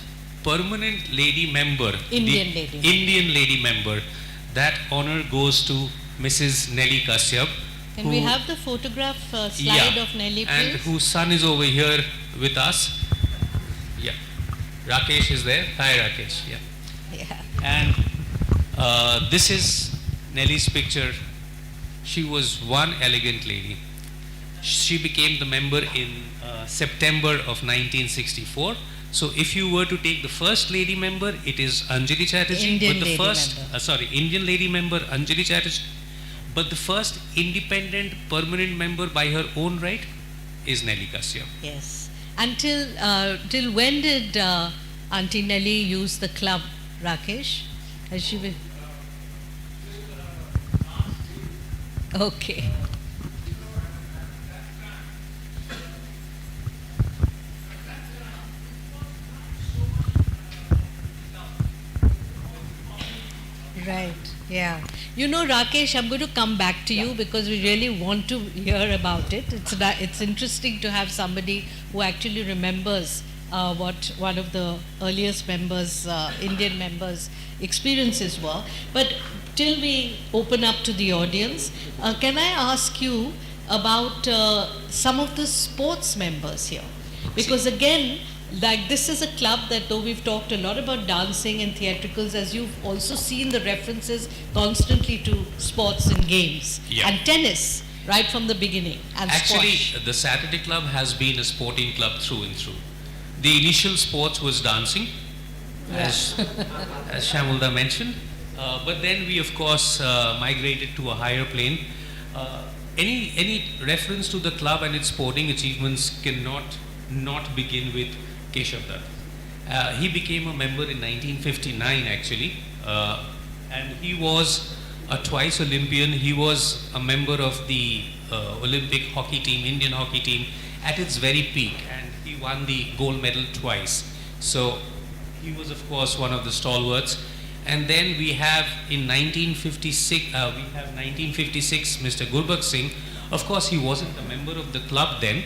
permanent lady member, Indian the lady. Indian lady member, that honor goes to Mrs. Nelly Kashyap. Can we have the photograph slide of Nelly, please? And whose son is over here with us. Yeah. Rakesh is there. Hi, Rakesh. Yeah. Yeah. And this is Nelly's picture. She was one elegant lady. She became the member in September of 1964. So if you were to take the first lady member, it is Anjali Chatterjee. Indian but the lady first, member. Indian lady member Anjali Chatterjee. But the first independent permanent member by her own right is Nelly Kashyap. Yes. Till when did Auntie Nelly use the club, Rakesh? Has she been? Okay. Right, yeah. You know, Rakesh, I'm going to come back to you because we really want to hear about it. It's interesting to have somebody who actually remembers what one of the earliest members, Indian members' experiences were. But till we open up to the audience, can I ask you about some of the sports members here? Because again, like this is a club that though we've talked a lot about dancing and theatricals, as you've also seen the references constantly to sports and games and tennis right from the beginning and Actually, squash. the Saturday Club has been a sporting club through and through. The initial sports was dancing, as Shamulda mentioned, but then we of course migrated to a higher plane. Any reference to the club and its sporting achievements cannot not begin with Keshav Dutt. He became a member in 1959 actually, and he was a twice Olympian. He was a member of the Olympic hockey team, Indian hockey team, at its very peak, and he won the gold medal twice. So he was of course one of the stalwarts. And then we have in 1956, Mr. Gurbakh Singh. Of course, he wasn't a member of the club then.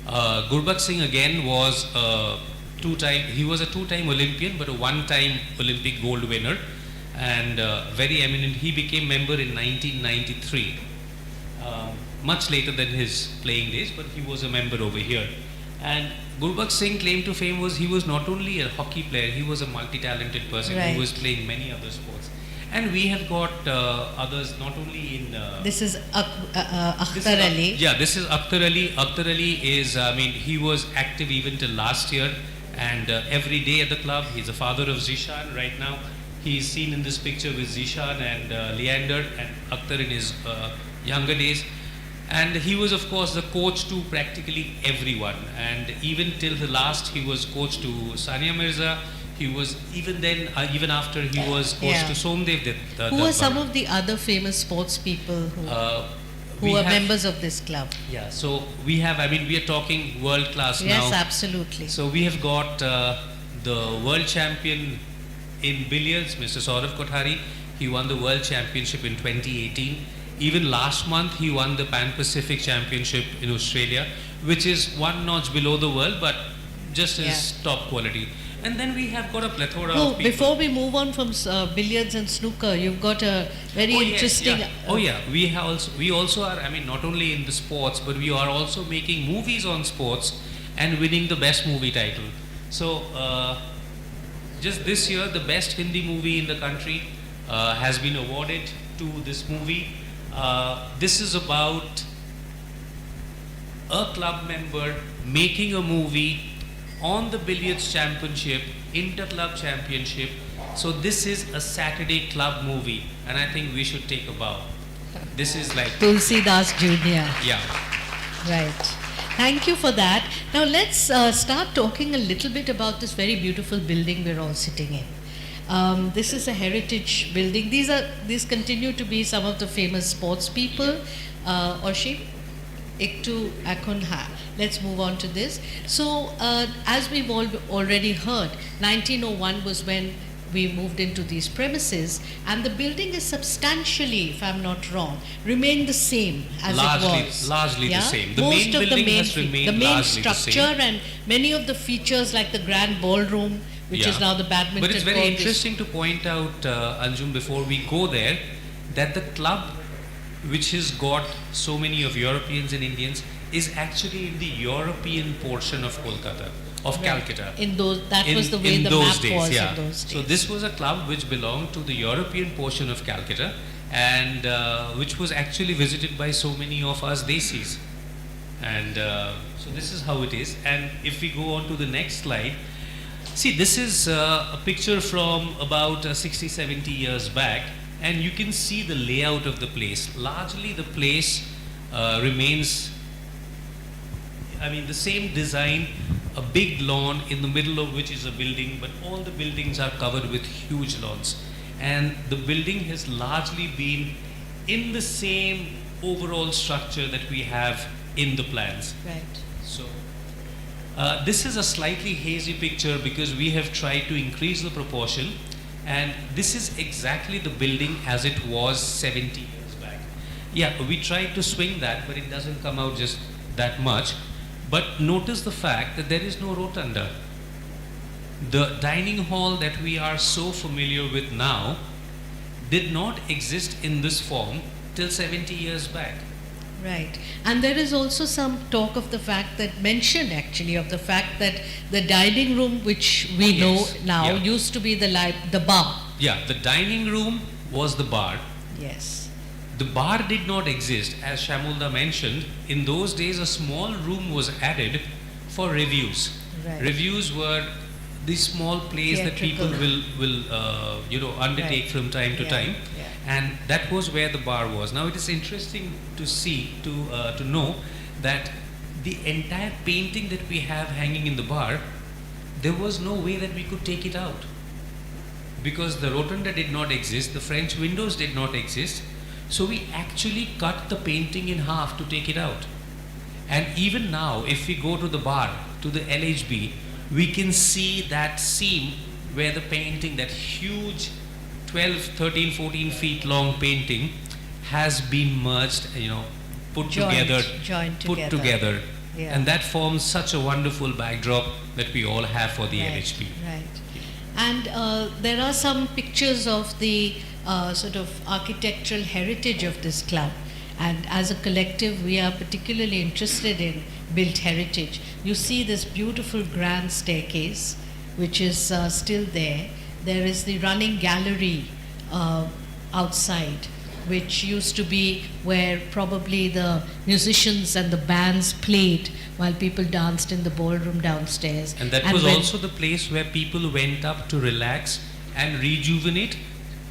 Gurbakh Singh again was a two-time Olympian, but a one-time Olympic gold winner, and very eminent. He became member in 1993, much later than his playing days, but he was a member over here. And Gurbakh Singh claim to fame was he was not only a hockey player, he was a multi-talented person who was playing many other sports. And we have got others not only in... This is Akhtar Ali. Yeah, this is Akhtar Ali. Akhtar Ali is, he was active even till last year, and every day at the club. He's the father of Zishan right now. He's seen in this picture with Zishan and Leander and Akhtar in his younger days. And he was, of course, the coach to practically everyone. And even till the last, he was coach to Sania Mirza. He was even then, even after he was coach Yeah. to Somdev. Who are some of the other famous sports people who are members of this club? Yeah, so we have, I mean, we are talking world class now. Yes, absolutely. So we have got the world champion in billiards, Mr. Saurav Kothari. He won the world championship in 2018. Even last month, he won the Pan Pacific Championship in Australia, which is one notch below the world, but just as top quality. And then we have got a plethora Oh, of people. before we move on from billiards and snooker, you've got a very interesting. Yeah. We also are. I mean, not only in the sports, but we are also making movies on sports and winning the best movie title. So, just this year, the best Hindi movie in the country has been awarded to this movie. This is about a club member making a movie on the billiards championship, inter-club championship. So this is a Saturday club movie, and I think we should take a bow. This is like Tulsi Das Jr. Yeah. Right. Thank you for that. Now let's start talking a little bit about this very beautiful building we're all sitting in. This is a heritage building. These continue to be some of the famous sports people. Oshik, Iktu, Akunha. Let's move on to this. So, as we've already heard, 1901 was when we moved into these premises, and the building is substantially, if I'm not wrong, remained the same as it was. Largely the same. The Most main of building the main, has remained the main largely the structure same. and many of the features like the grand ballroom, which is now the badminton But it's very court, interesting to point out, Anjum, before we go there, that the club which has got so many of Europeans and Indians is actually in the European portion of Kolkata, of Calcutta. That was the way in the those map days, was yeah. in those days. So this was a club which belonged to the European portion of Calcutta, and which was actually visited by so many of us Desis. And so this is how it is. And if we go on to the next slide, see, this is a picture from about 60, 70 years back, and you can see the layout of the place. Largely the place remains, I mean, the same design, a big lawn in the middle of which is a building, but all the buildings are covered with huge lawns. And the building has largely been in the same overall structure that we have in the plans. Right. So, this is a slightly hazy picture because we have tried to increase the proportion, and this is exactly the building as it was 70 years back. Yeah, we tried to swing that, but it doesn't come out just that much. But notice the fact that there is no rotunda. The dining hall that we are so familiar with now did not exist in this form till 70 years back. Right. And there is also some talk of the fact that, mention actually, of the fact that the dining room, which we know now, used to be the bar. Yeah, the dining room was the bar. Yes. The bar did not exist. As Shamulda mentioned, in those days a small room was added for reviews. Right. Reviews were the small plays that people will undertake from time to time. Yeah. And that was where the bar was. Now it is interesting to see, to know that the entire painting that we have hanging in the bar, there was no way that we could take it out. Because the rotunda did not exist, the French windows did not exist. So we actually cut the painting in half to take it out. And even now, if we go to the bar, to the LHB, we can see that seam where the painting, that huge 12, 13, 14 feet long painting has been merged, put together. Yeah. And that forms such a wonderful backdrop that we all have for the LHB. Right. And there are some pictures of the sort of architectural heritage of this club. And as a collective, we are particularly interested in built heritage. You see this beautiful grand staircase, which is still there. There is the running gallery outside, which used to be where probably the musicians and the bands played while people danced in the ballroom downstairs. And that was also the place where people went up to relax and rejuvenate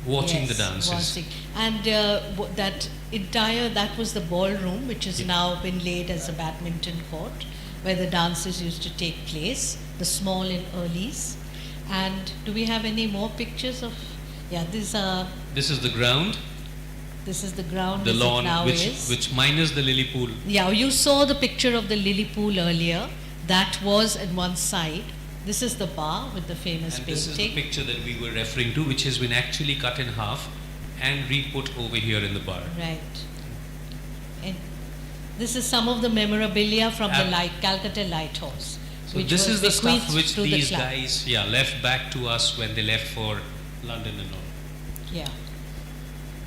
watching the dances. And that was the ballroom, which has now been laid as a badminton court, where the dances used to take place, the small and earlies. And do we have any more pictures of? Yeah, This is the ground, this is the ground the as it lawn, now which is. which minus the lily pool. Yeah, you saw the picture of the lily pool earlier. That was at one side. This is the bar with the famous And painting. this is the picture that we were referring to, which has been actually cut in half and re-put over here in the bar. Right. And this is some of the memorabilia from the Calcutta Lighthouse. So which this was is the stuff bequeathed which to the these club. guys, left back to us when they left for London and all. Yeah.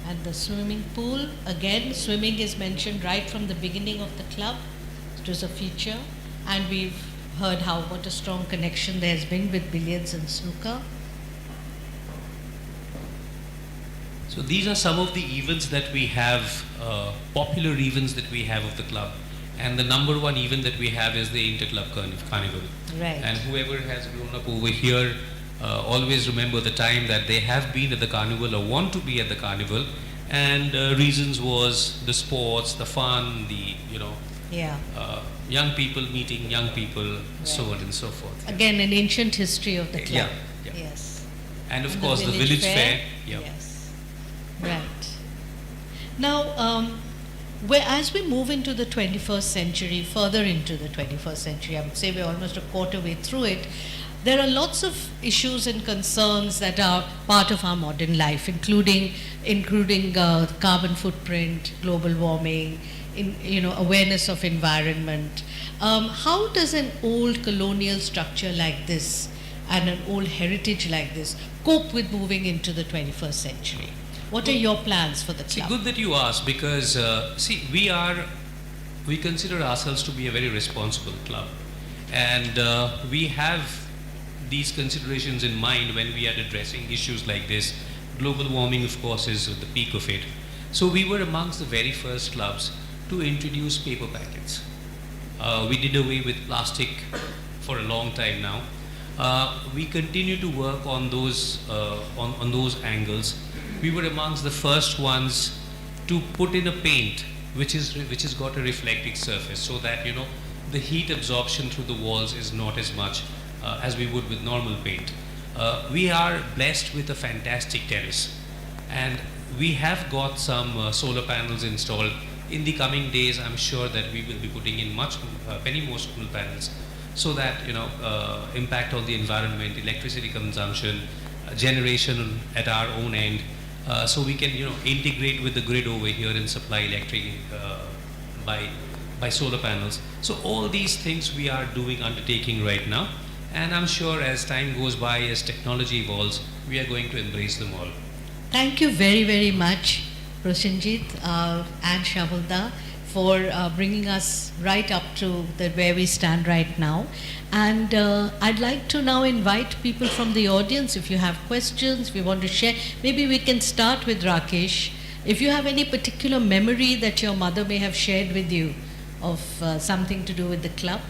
And the swimming pool, again, swimming is mentioned right from the beginning of the club. It was a feature. And we've heard what a strong connection there has been with billiards and snooker. So these are some of the events that we have, popular events that we have of the club. And the number one event that we have is the Inter-Club Carnival. Right. And whoever has grown up over here, always remember the time that they have been at the carnival or want to be at the carnival. And reasons was the sports, the fun, the, Yeah. young people meeting young people, so Right. on and so forth. Again, an ancient history of the club. Yeah. Yes. And of And course the village fair. Yeah. Yes. Right. Now, as we move into the 21st century, further into the 21st century, I would say we're almost a quarter way through it, there are lots of issues and concerns that are part of our modern life, including carbon footprint, global warming, awareness of environment. How does an old colonial structure like this and an old heritage like this cope with moving into the 21st century? What are your plans for the See, club? good that you asked because, we consider ourselves to be a very responsible club. And we have these considerations in mind when we are addressing issues like this. Global warming, of course, is at the peak of it. So we were amongst the very first clubs to introduce paper packets. We did away with plastic for a long time now. We continue to work on those angles. We were amongst the first ones to put in a paint which has got a reflecting surface, so that the heat absorption through the walls is not as much as we would with normal paint. We are blessed with a fantastic terrace, and we have got some solar panels installed. In the coming days, I'm sure that we will be putting in many more solar panels, so that impact on the environment, electricity consumption, generation at our own end, so we can integrate with the grid over here and supply electric by solar panels. So all these things we are undertaking right now, and I'm sure as time goes by, as technology evolves, we are going to embrace them all. Thank you very, very much, Proshenjit and Shavalda, for bringing us right up to where we stand right now. And I'd like to now invite people from the audience, if you have questions, if you want to share. Maybe we can start with Rakesh. If you have any particular memory that your mother may have shared with you of something to do with the club.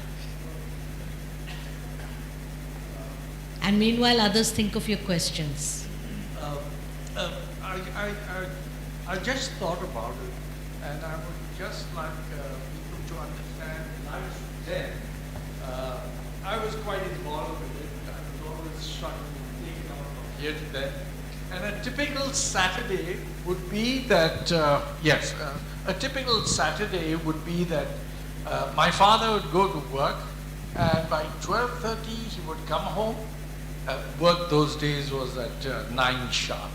And meanwhile, others think of your questions. I just thought about it, and I would just like people to understand. When I was there, I was quite involved with it. I was always struggling with taking out from here to there. And a typical Saturday would be that, a typical Saturday would be that my father would go to work, and by 12:30 he would come home. Work those days was at 9 sharp.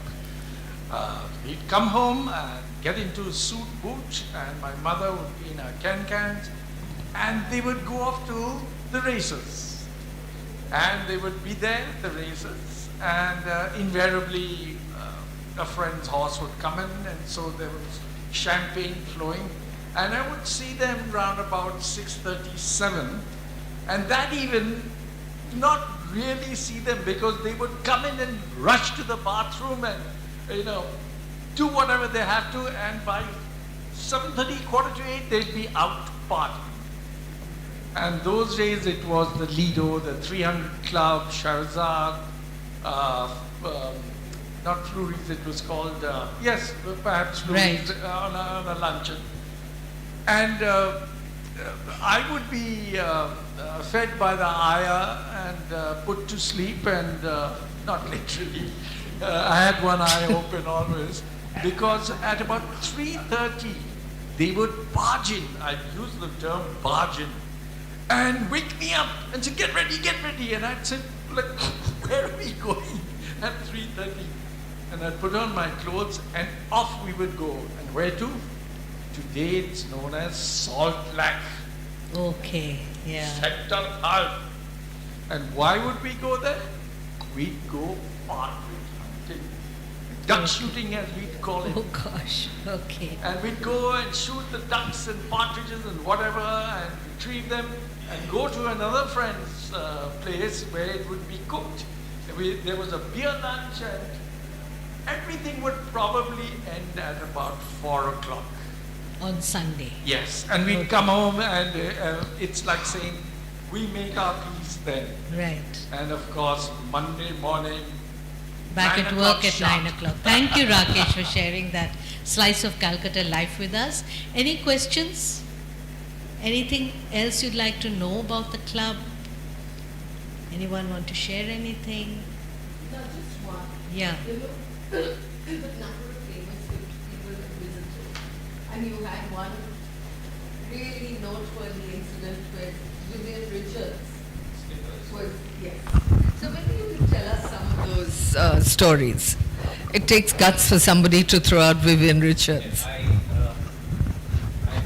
He'd come home and get into his suit boot, and my mother would be in her can-cans, and they would go off to the races. And they would be there at the races, and invariably a friend's horse would come in, and so there was champagne flowing. And I would see them round about 6:37, and that even not really see them, because they would come in and rush to the bathroom and do whatever they have to, and by 7:30, 7:45, they'd be out partying. And those days it was the Lido, the 300 Club, Shahrazad, not Flurries, it was called, perhaps Flurries, Right. on a luncheon. And I would be fed by the ayah and put to sleep and not literally. I had one eye open always because at about 3:30 they would barge in. I use the term barge in and wake me up and say, get ready. And I'd say, like, where are we going at 3:30? And I'd put on my clothes and off we would go. And where to? Today it's known as Salt Lake. Okay, yeah. Sector Half. And why would we go there? We'd go partridge hunting. Duck shooting as we'd call it. Oh gosh, okay. And we'd go and shoot the ducks and partridges and whatever and retrieve them and go to another friend's place where it would be cooked. There was a beer lunch and everything would probably end at about 4 o'clock. On Sunday. Yes, and we'd come home and it's like saying, we make our peace then. Right. And of course, Monday morning, Back 9 at o'clock work at sharp. 9 o'clock. Thank you, Rakesh, for sharing that slice of Calcutta life with us. Any questions? Anything else you'd like to know about the club? Anyone want to share anything? No, just one. Yeah. You know, the number of famous people that visited, and you had one really noteworthy incident with Vivian Richards. Was, yes. So maybe you could tell us some of those stories. It takes guts for somebody to throw out Vivian Richards. I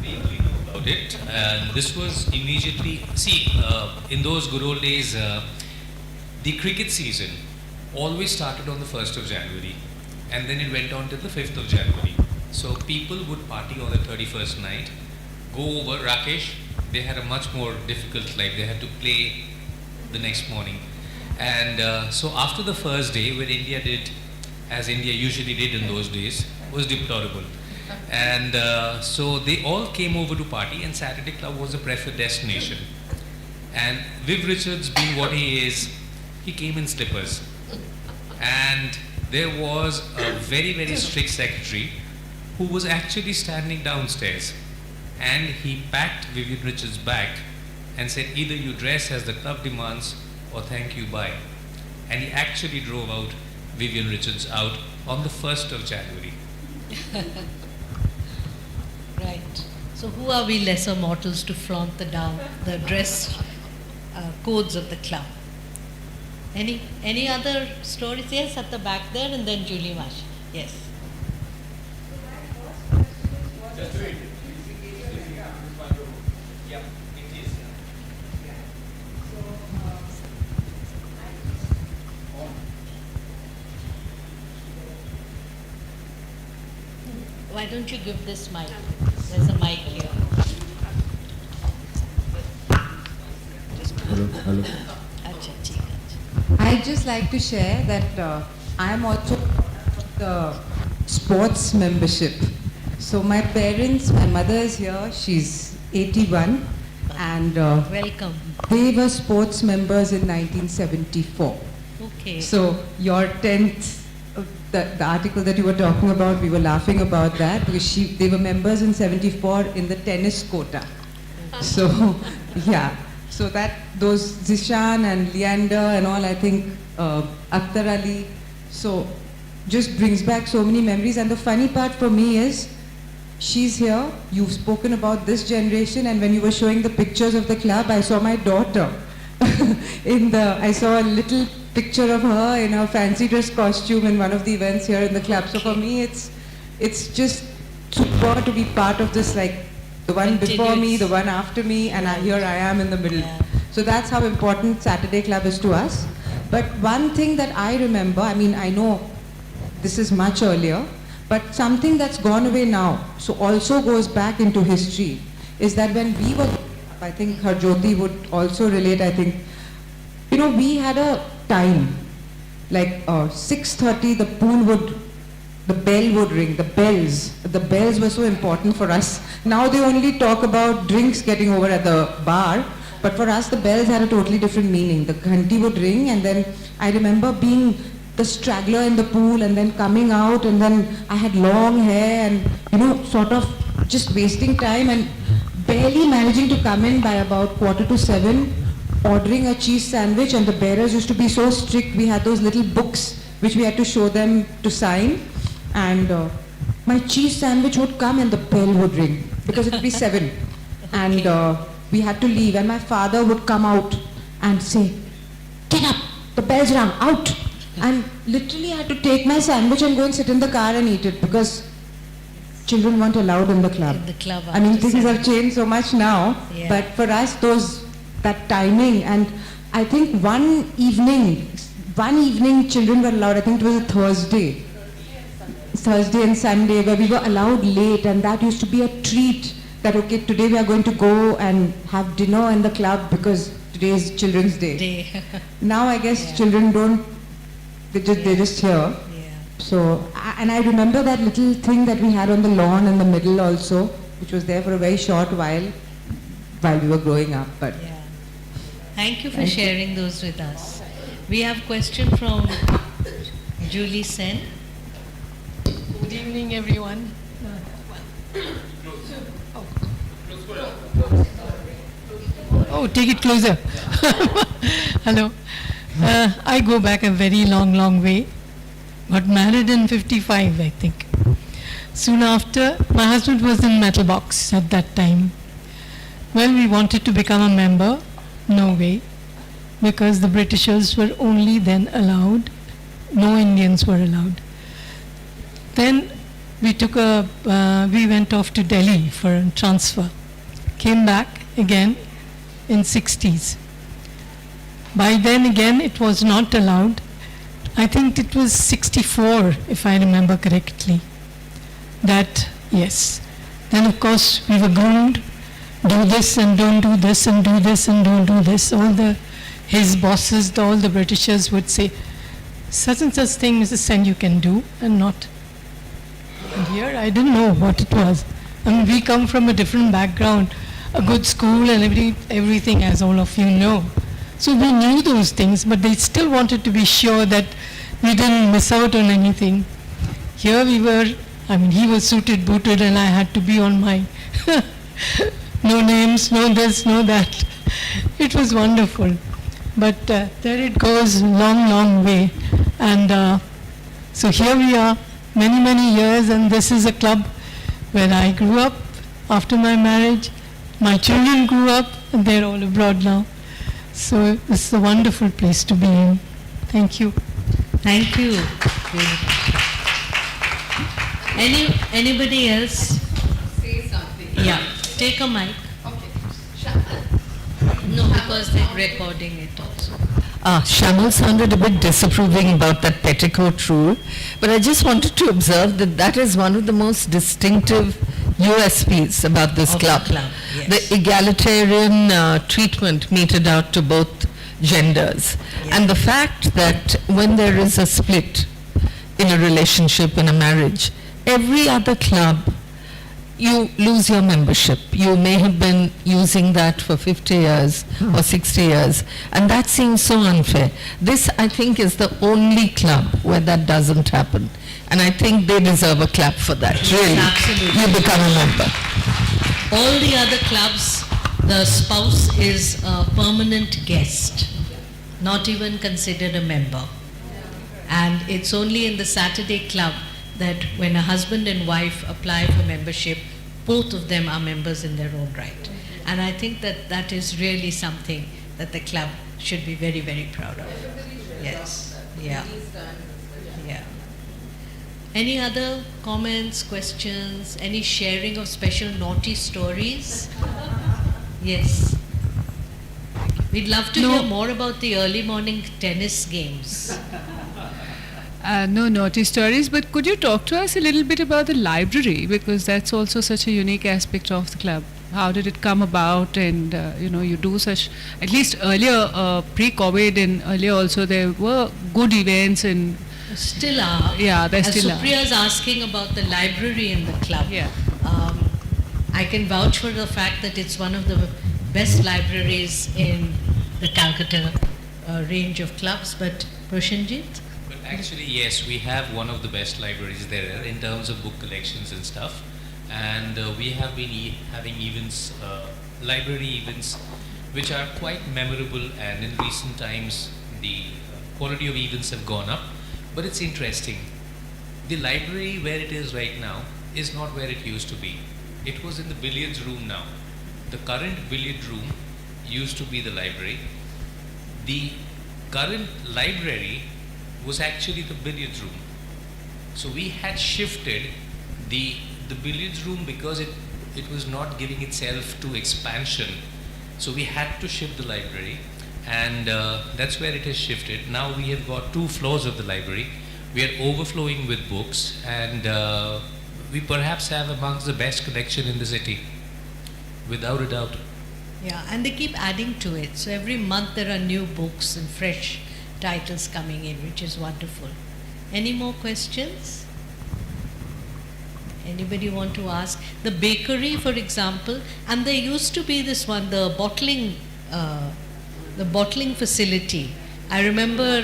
vaguely know about it, and this was immediately, in those good old days, the cricket season always started on the 1st of January, and then it went on till the 5th of January. So people would party on the 31st night, go over. Rakesh, they had a much more difficult life. They had to play the next morning. And so after the first day, when India did, as India usually did in those days, was deplorable. And so they all came over to party, and Saturday Club was a preferred destination. And Viv Richards, being what he is, he came in slippers. And there was a very, very strict secretary who was actually standing downstairs. And he packed Vivian Richards' bag and said, either you dress as the club demands or thank you, bye. And he actually drove out Vivian Richards out on the 1st of January. Right. So who are we lesser mortals to flaunt the dress codes of the club? Any other stories? Yes, at the back there, and then Julie Marsh. Yes. Why don't you give this mic? There's a mic here. Hello. Acha, theek hai. I'd just like to share that I am also the sports membership. So my parents, my mother is here, she's 81, and Welcome. they were sports members in 1974. Okay. So your 10th, the article that you were talking about, we were laughing about that because they were members in 74 in the tennis quota. So, yeah. So those Zishan and Leander and all, I think, Akhtar Ali, so just brings back so many memories. And the funny part for me is, she's here, you've spoken about this generation, and when you were showing the pictures of the club, I saw my daughter. I saw a little picture of her in her fancy dress costume in one of the events here in the club. So for me, it's just super to be part of this, like the one before me, the one after me, and here I am in the middle. Yeah. So that's how important Saturday Club is to us. But one thing that I remember, I mean, I know this is much earlier, but something that's gone away now, so also goes back into history, is that when we were, I think Harjoti would also relate, I think, we had a time, like 6:30, the bell would ring, the bells were so important for us. Now they only talk about drinks getting over at the bar, but for us the bells had a totally different meaning. The ghanti would ring, and then I remember being the straggler in the pool and then coming out, and then I had long hair and sort of just wasting time and barely managing to come in by about 6:45. ordering a cheese sandwich, and the bearers used to be so strict. We had those little books which we had to show them to sign, and my cheese sandwich would come and the bell would ring because it would be 7, and we had to leave, and my father would come out and say, "Get up, the bell's rung, out." And literally I had to take my sandwich and go and sit in the car and eat it because children weren't allowed in the club. In the club I mean, after things have 7. changed so much now, Yeah. but for us, that timing, and I think one evening children were allowed, I think it was a Thursday and Sunday, where we were allowed late, and that used to be a treat that, okay, today we are going to go and have dinner in the club because today is Children's Day. Now I guess Yeah. children don't, they're just here. Yeah. So, and I remember that little thing that we had on the lawn in the middle also, which was there for a very short while we were growing up. But Yeah. Thank you for Thank you. sharing those with us. We have question from Julie Sen. Good evening, everyone. Oh, take it closer. Hello. I go back a very long, long way. Got married in 55, I think. Soon after, my husband was in Metal Box at that time. Well, we wanted to become a member. No way. Because the Britishers were only then allowed. No Indians were allowed. Then we went off to Delhi for a transfer. Came back again in 60s. By then again it was not allowed. I think it was 64, if I remember correctly. That, yes. Then of course we were groomed, do this and don't do this and do this and don't do this. His bosses, all the Britishers would say, such and such thing, Mrs. Sen, you can do and not. And here I didn't know what it was. I mean, we come from a different background, a good school and everything, as all of you know. So we knew those things, but they still wanted to be sure that we didn't miss out on anything. Here we were, I mean, he was suited, booted, and I had to be on my no names, no this, no that. It was wonderful. But there it goes, long, long way. And so here we are, many, many years, and this is a club where I grew up after my marriage. My children grew up, and they're all abroad now. So this is a wonderful place to be in. Thank you. Thank you. Anybody else? Say something. Yeah. Take a mic. No, because they're recording it also. Shamal sounded a bit disapproving about that petticoat rule, but I just wanted to observe that that is one of the most distinctive USPs about this Of the club. club, yes. The egalitarian treatment meted out to both genders. Yeah. And the fact that when there is a split in a relationship, in a marriage, every other club, you lose your membership. You may have been using that for 50 years or 60 years, and that seems so unfair. This, I think, is the only club where that doesn't happen, and I think they deserve a clap for that, really. absolutely. You become a member. All the other clubs, the spouse is a permanent guest, not even considered a member. And it's only in the Saturday club that when a husband and wife apply for membership, both of them are members in their own right. And I think that that is really something that the club should be very, very proud of. Yes, yeah, yeah. Any other comments, questions, any sharing of special naughty stories? Yes. We'd love to hear more about the early morning tennis games. No naughty stories, but could you talk to us a little bit about the library, because that's also such a unique aspect of the club. How did it come about? And you do such, at least earlier, pre-COVID and earlier also, there were good events and Still are. Yeah, they As still are. Supriya's asking about the library in the club. Yeah. I can vouch for the fact that it's one of the best libraries in the Calcutta range of clubs, but Prashanjit? But actually, yes, we have one of the best libraries there in terms of book collections and stuff. And we have been having events, library events which are quite memorable, and in recent times the quality of events have gone up. But it's interesting. The library where it is right now is not where it used to be. It was in the billiards room now. The current billiard room used to be the library. The current library was actually the billiards room. So we had shifted the billiards room because it was not giving itself to expansion. So we had to shift the library, and that's where it has shifted. Now we have got 2 floors of the library. We are overflowing with books, and we perhaps have amongst the best collection in the city, without a doubt. Yeah, and they keep adding to it. So every month there are new books and fresh titles coming in, which is wonderful. Any more questions? Anybody want to ask? The bakery, for example, and there used to be this one, the bottling facility. I remember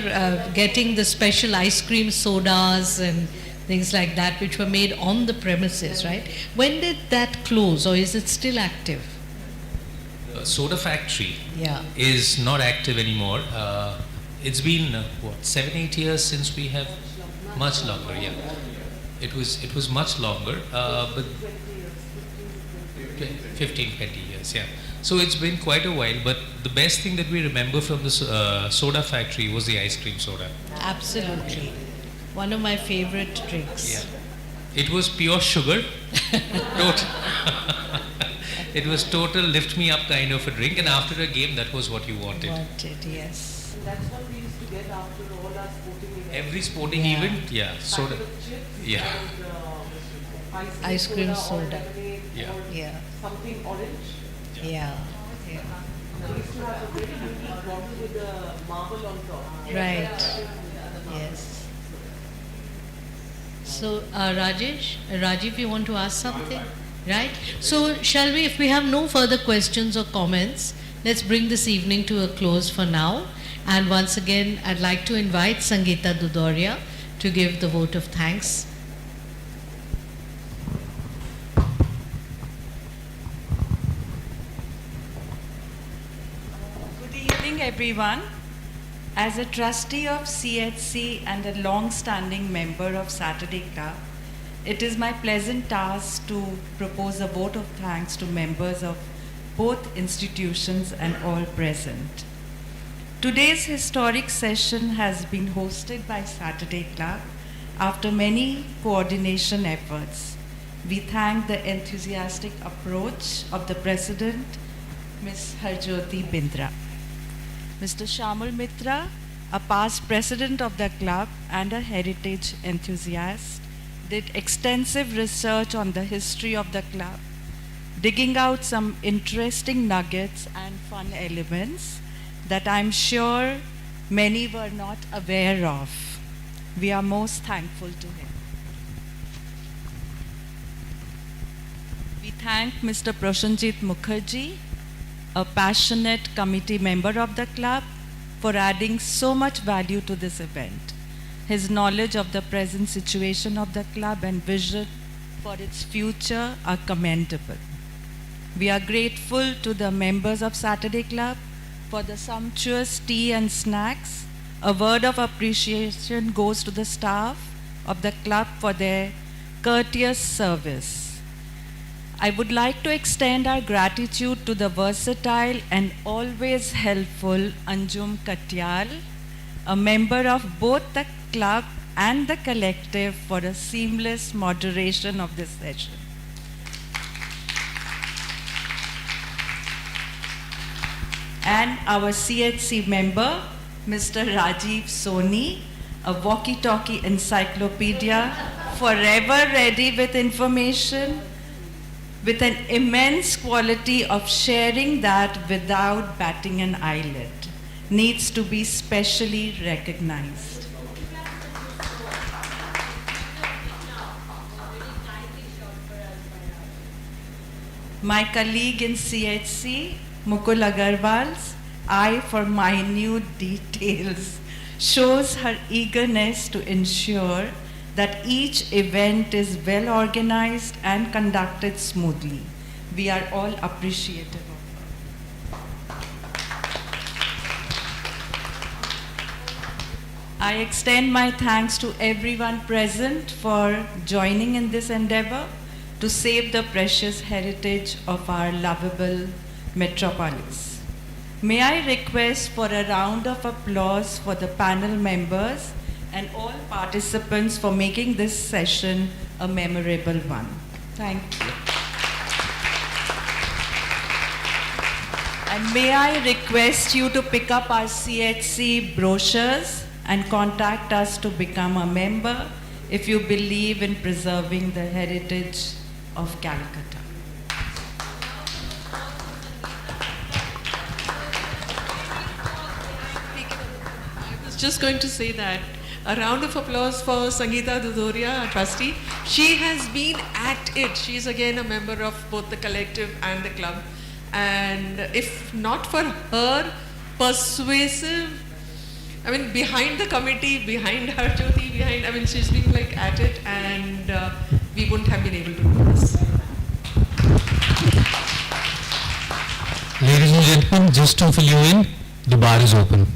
getting the special ice cream sodas and things like that, which were made on the premises, right? When did that close, or is it still active? Soda factory Yeah. is not active anymore. It's been 7-8 years since we have. Much longer, yeah. It was much longer, but 15-20 years, yeah. So it's been quite a while, but the best thing that we remember from the soda factory was the ice cream soda. Absolutely. One of my favorite drinks. Yeah. It was pure sugar. It was total lift me up kind of a drink, and after a game, that was what you wanted. Yes. And that's what we used to get after all our sporting events. Every sporting event, yeah, soda. Packet of chips Yeah. and Ice cream or soda. lemonade Yeah. or Yeah. something orange. Yeah. We used to have a very unique bottle with a marble on top. Right. Yes. So, Rajiv, you want to ask something? Right? So, shall we, if we have no further questions or comments, let's bring this evening to a close for now. And once again, I'd like to invite Sangeeta Dudoria to give the vote of thanks. Good evening, everyone. As a trustee of CHC and a long-standing member of Saturday Club, it is my pleasant task to propose a vote of thanks to members of both institutions and all present. Today's historic session has been hosted by Saturday Club after many coordination efforts. We thank the enthusiastic approach of the President, Ms. Harjyoti Bindra. Mr. Shamul Mitra, a past president of the club and a heritage enthusiast, did extensive research on the history of the club, digging out some interesting nuggets and fun elements that I'm sure many were not aware of. We are most thankful to him. We thank Mr. Prashanjit Mukherjee, a passionate committee member of the club, for adding so much value to this event. His knowledge of the present situation of the club and vision for its future are commendable. We are grateful to the members of Saturday Club for the sumptuous tea and snacks. A word of appreciation goes to the staff of the club for their courteous service. I would like to extend our gratitude to the versatile and always helpful Anjum Katyal, a member of both the club and the collective, for a seamless moderation of this session. And our CHC member, Mr. Rajiv Soni, a walkie-talkie encyclopedia, forever ready with information, with an immense quality of sharing that without batting an eyelid, needs to be specially recognized. My colleague in CHC, Mukul Agarwal's eye for minute details shows her eagerness to ensure that each event is well organized and conducted smoothly. We are all appreciative of her. I extend my thanks to everyone present for joining in this endeavor to save the precious heritage of our lovable metropolis. May I request for a round of applause for the panel members and all participants for making this session a memorable one. Thank you. And may I request you to pick up our CHC brochures and contact us to become a member if you believe in preserving the heritage of Calcutta. I was just going to say that a round of applause for Sangeeta Dudoria, our trustee. She has been at it. She's again a member of both the collective and the club. And if not for her persuasive, I mean, behind the committee, behind her Jyoti, behind, I mean, she's been like at it, and we wouldn't have been able to do this. Ladies and gentlemen, just to fill you in, the bar is open.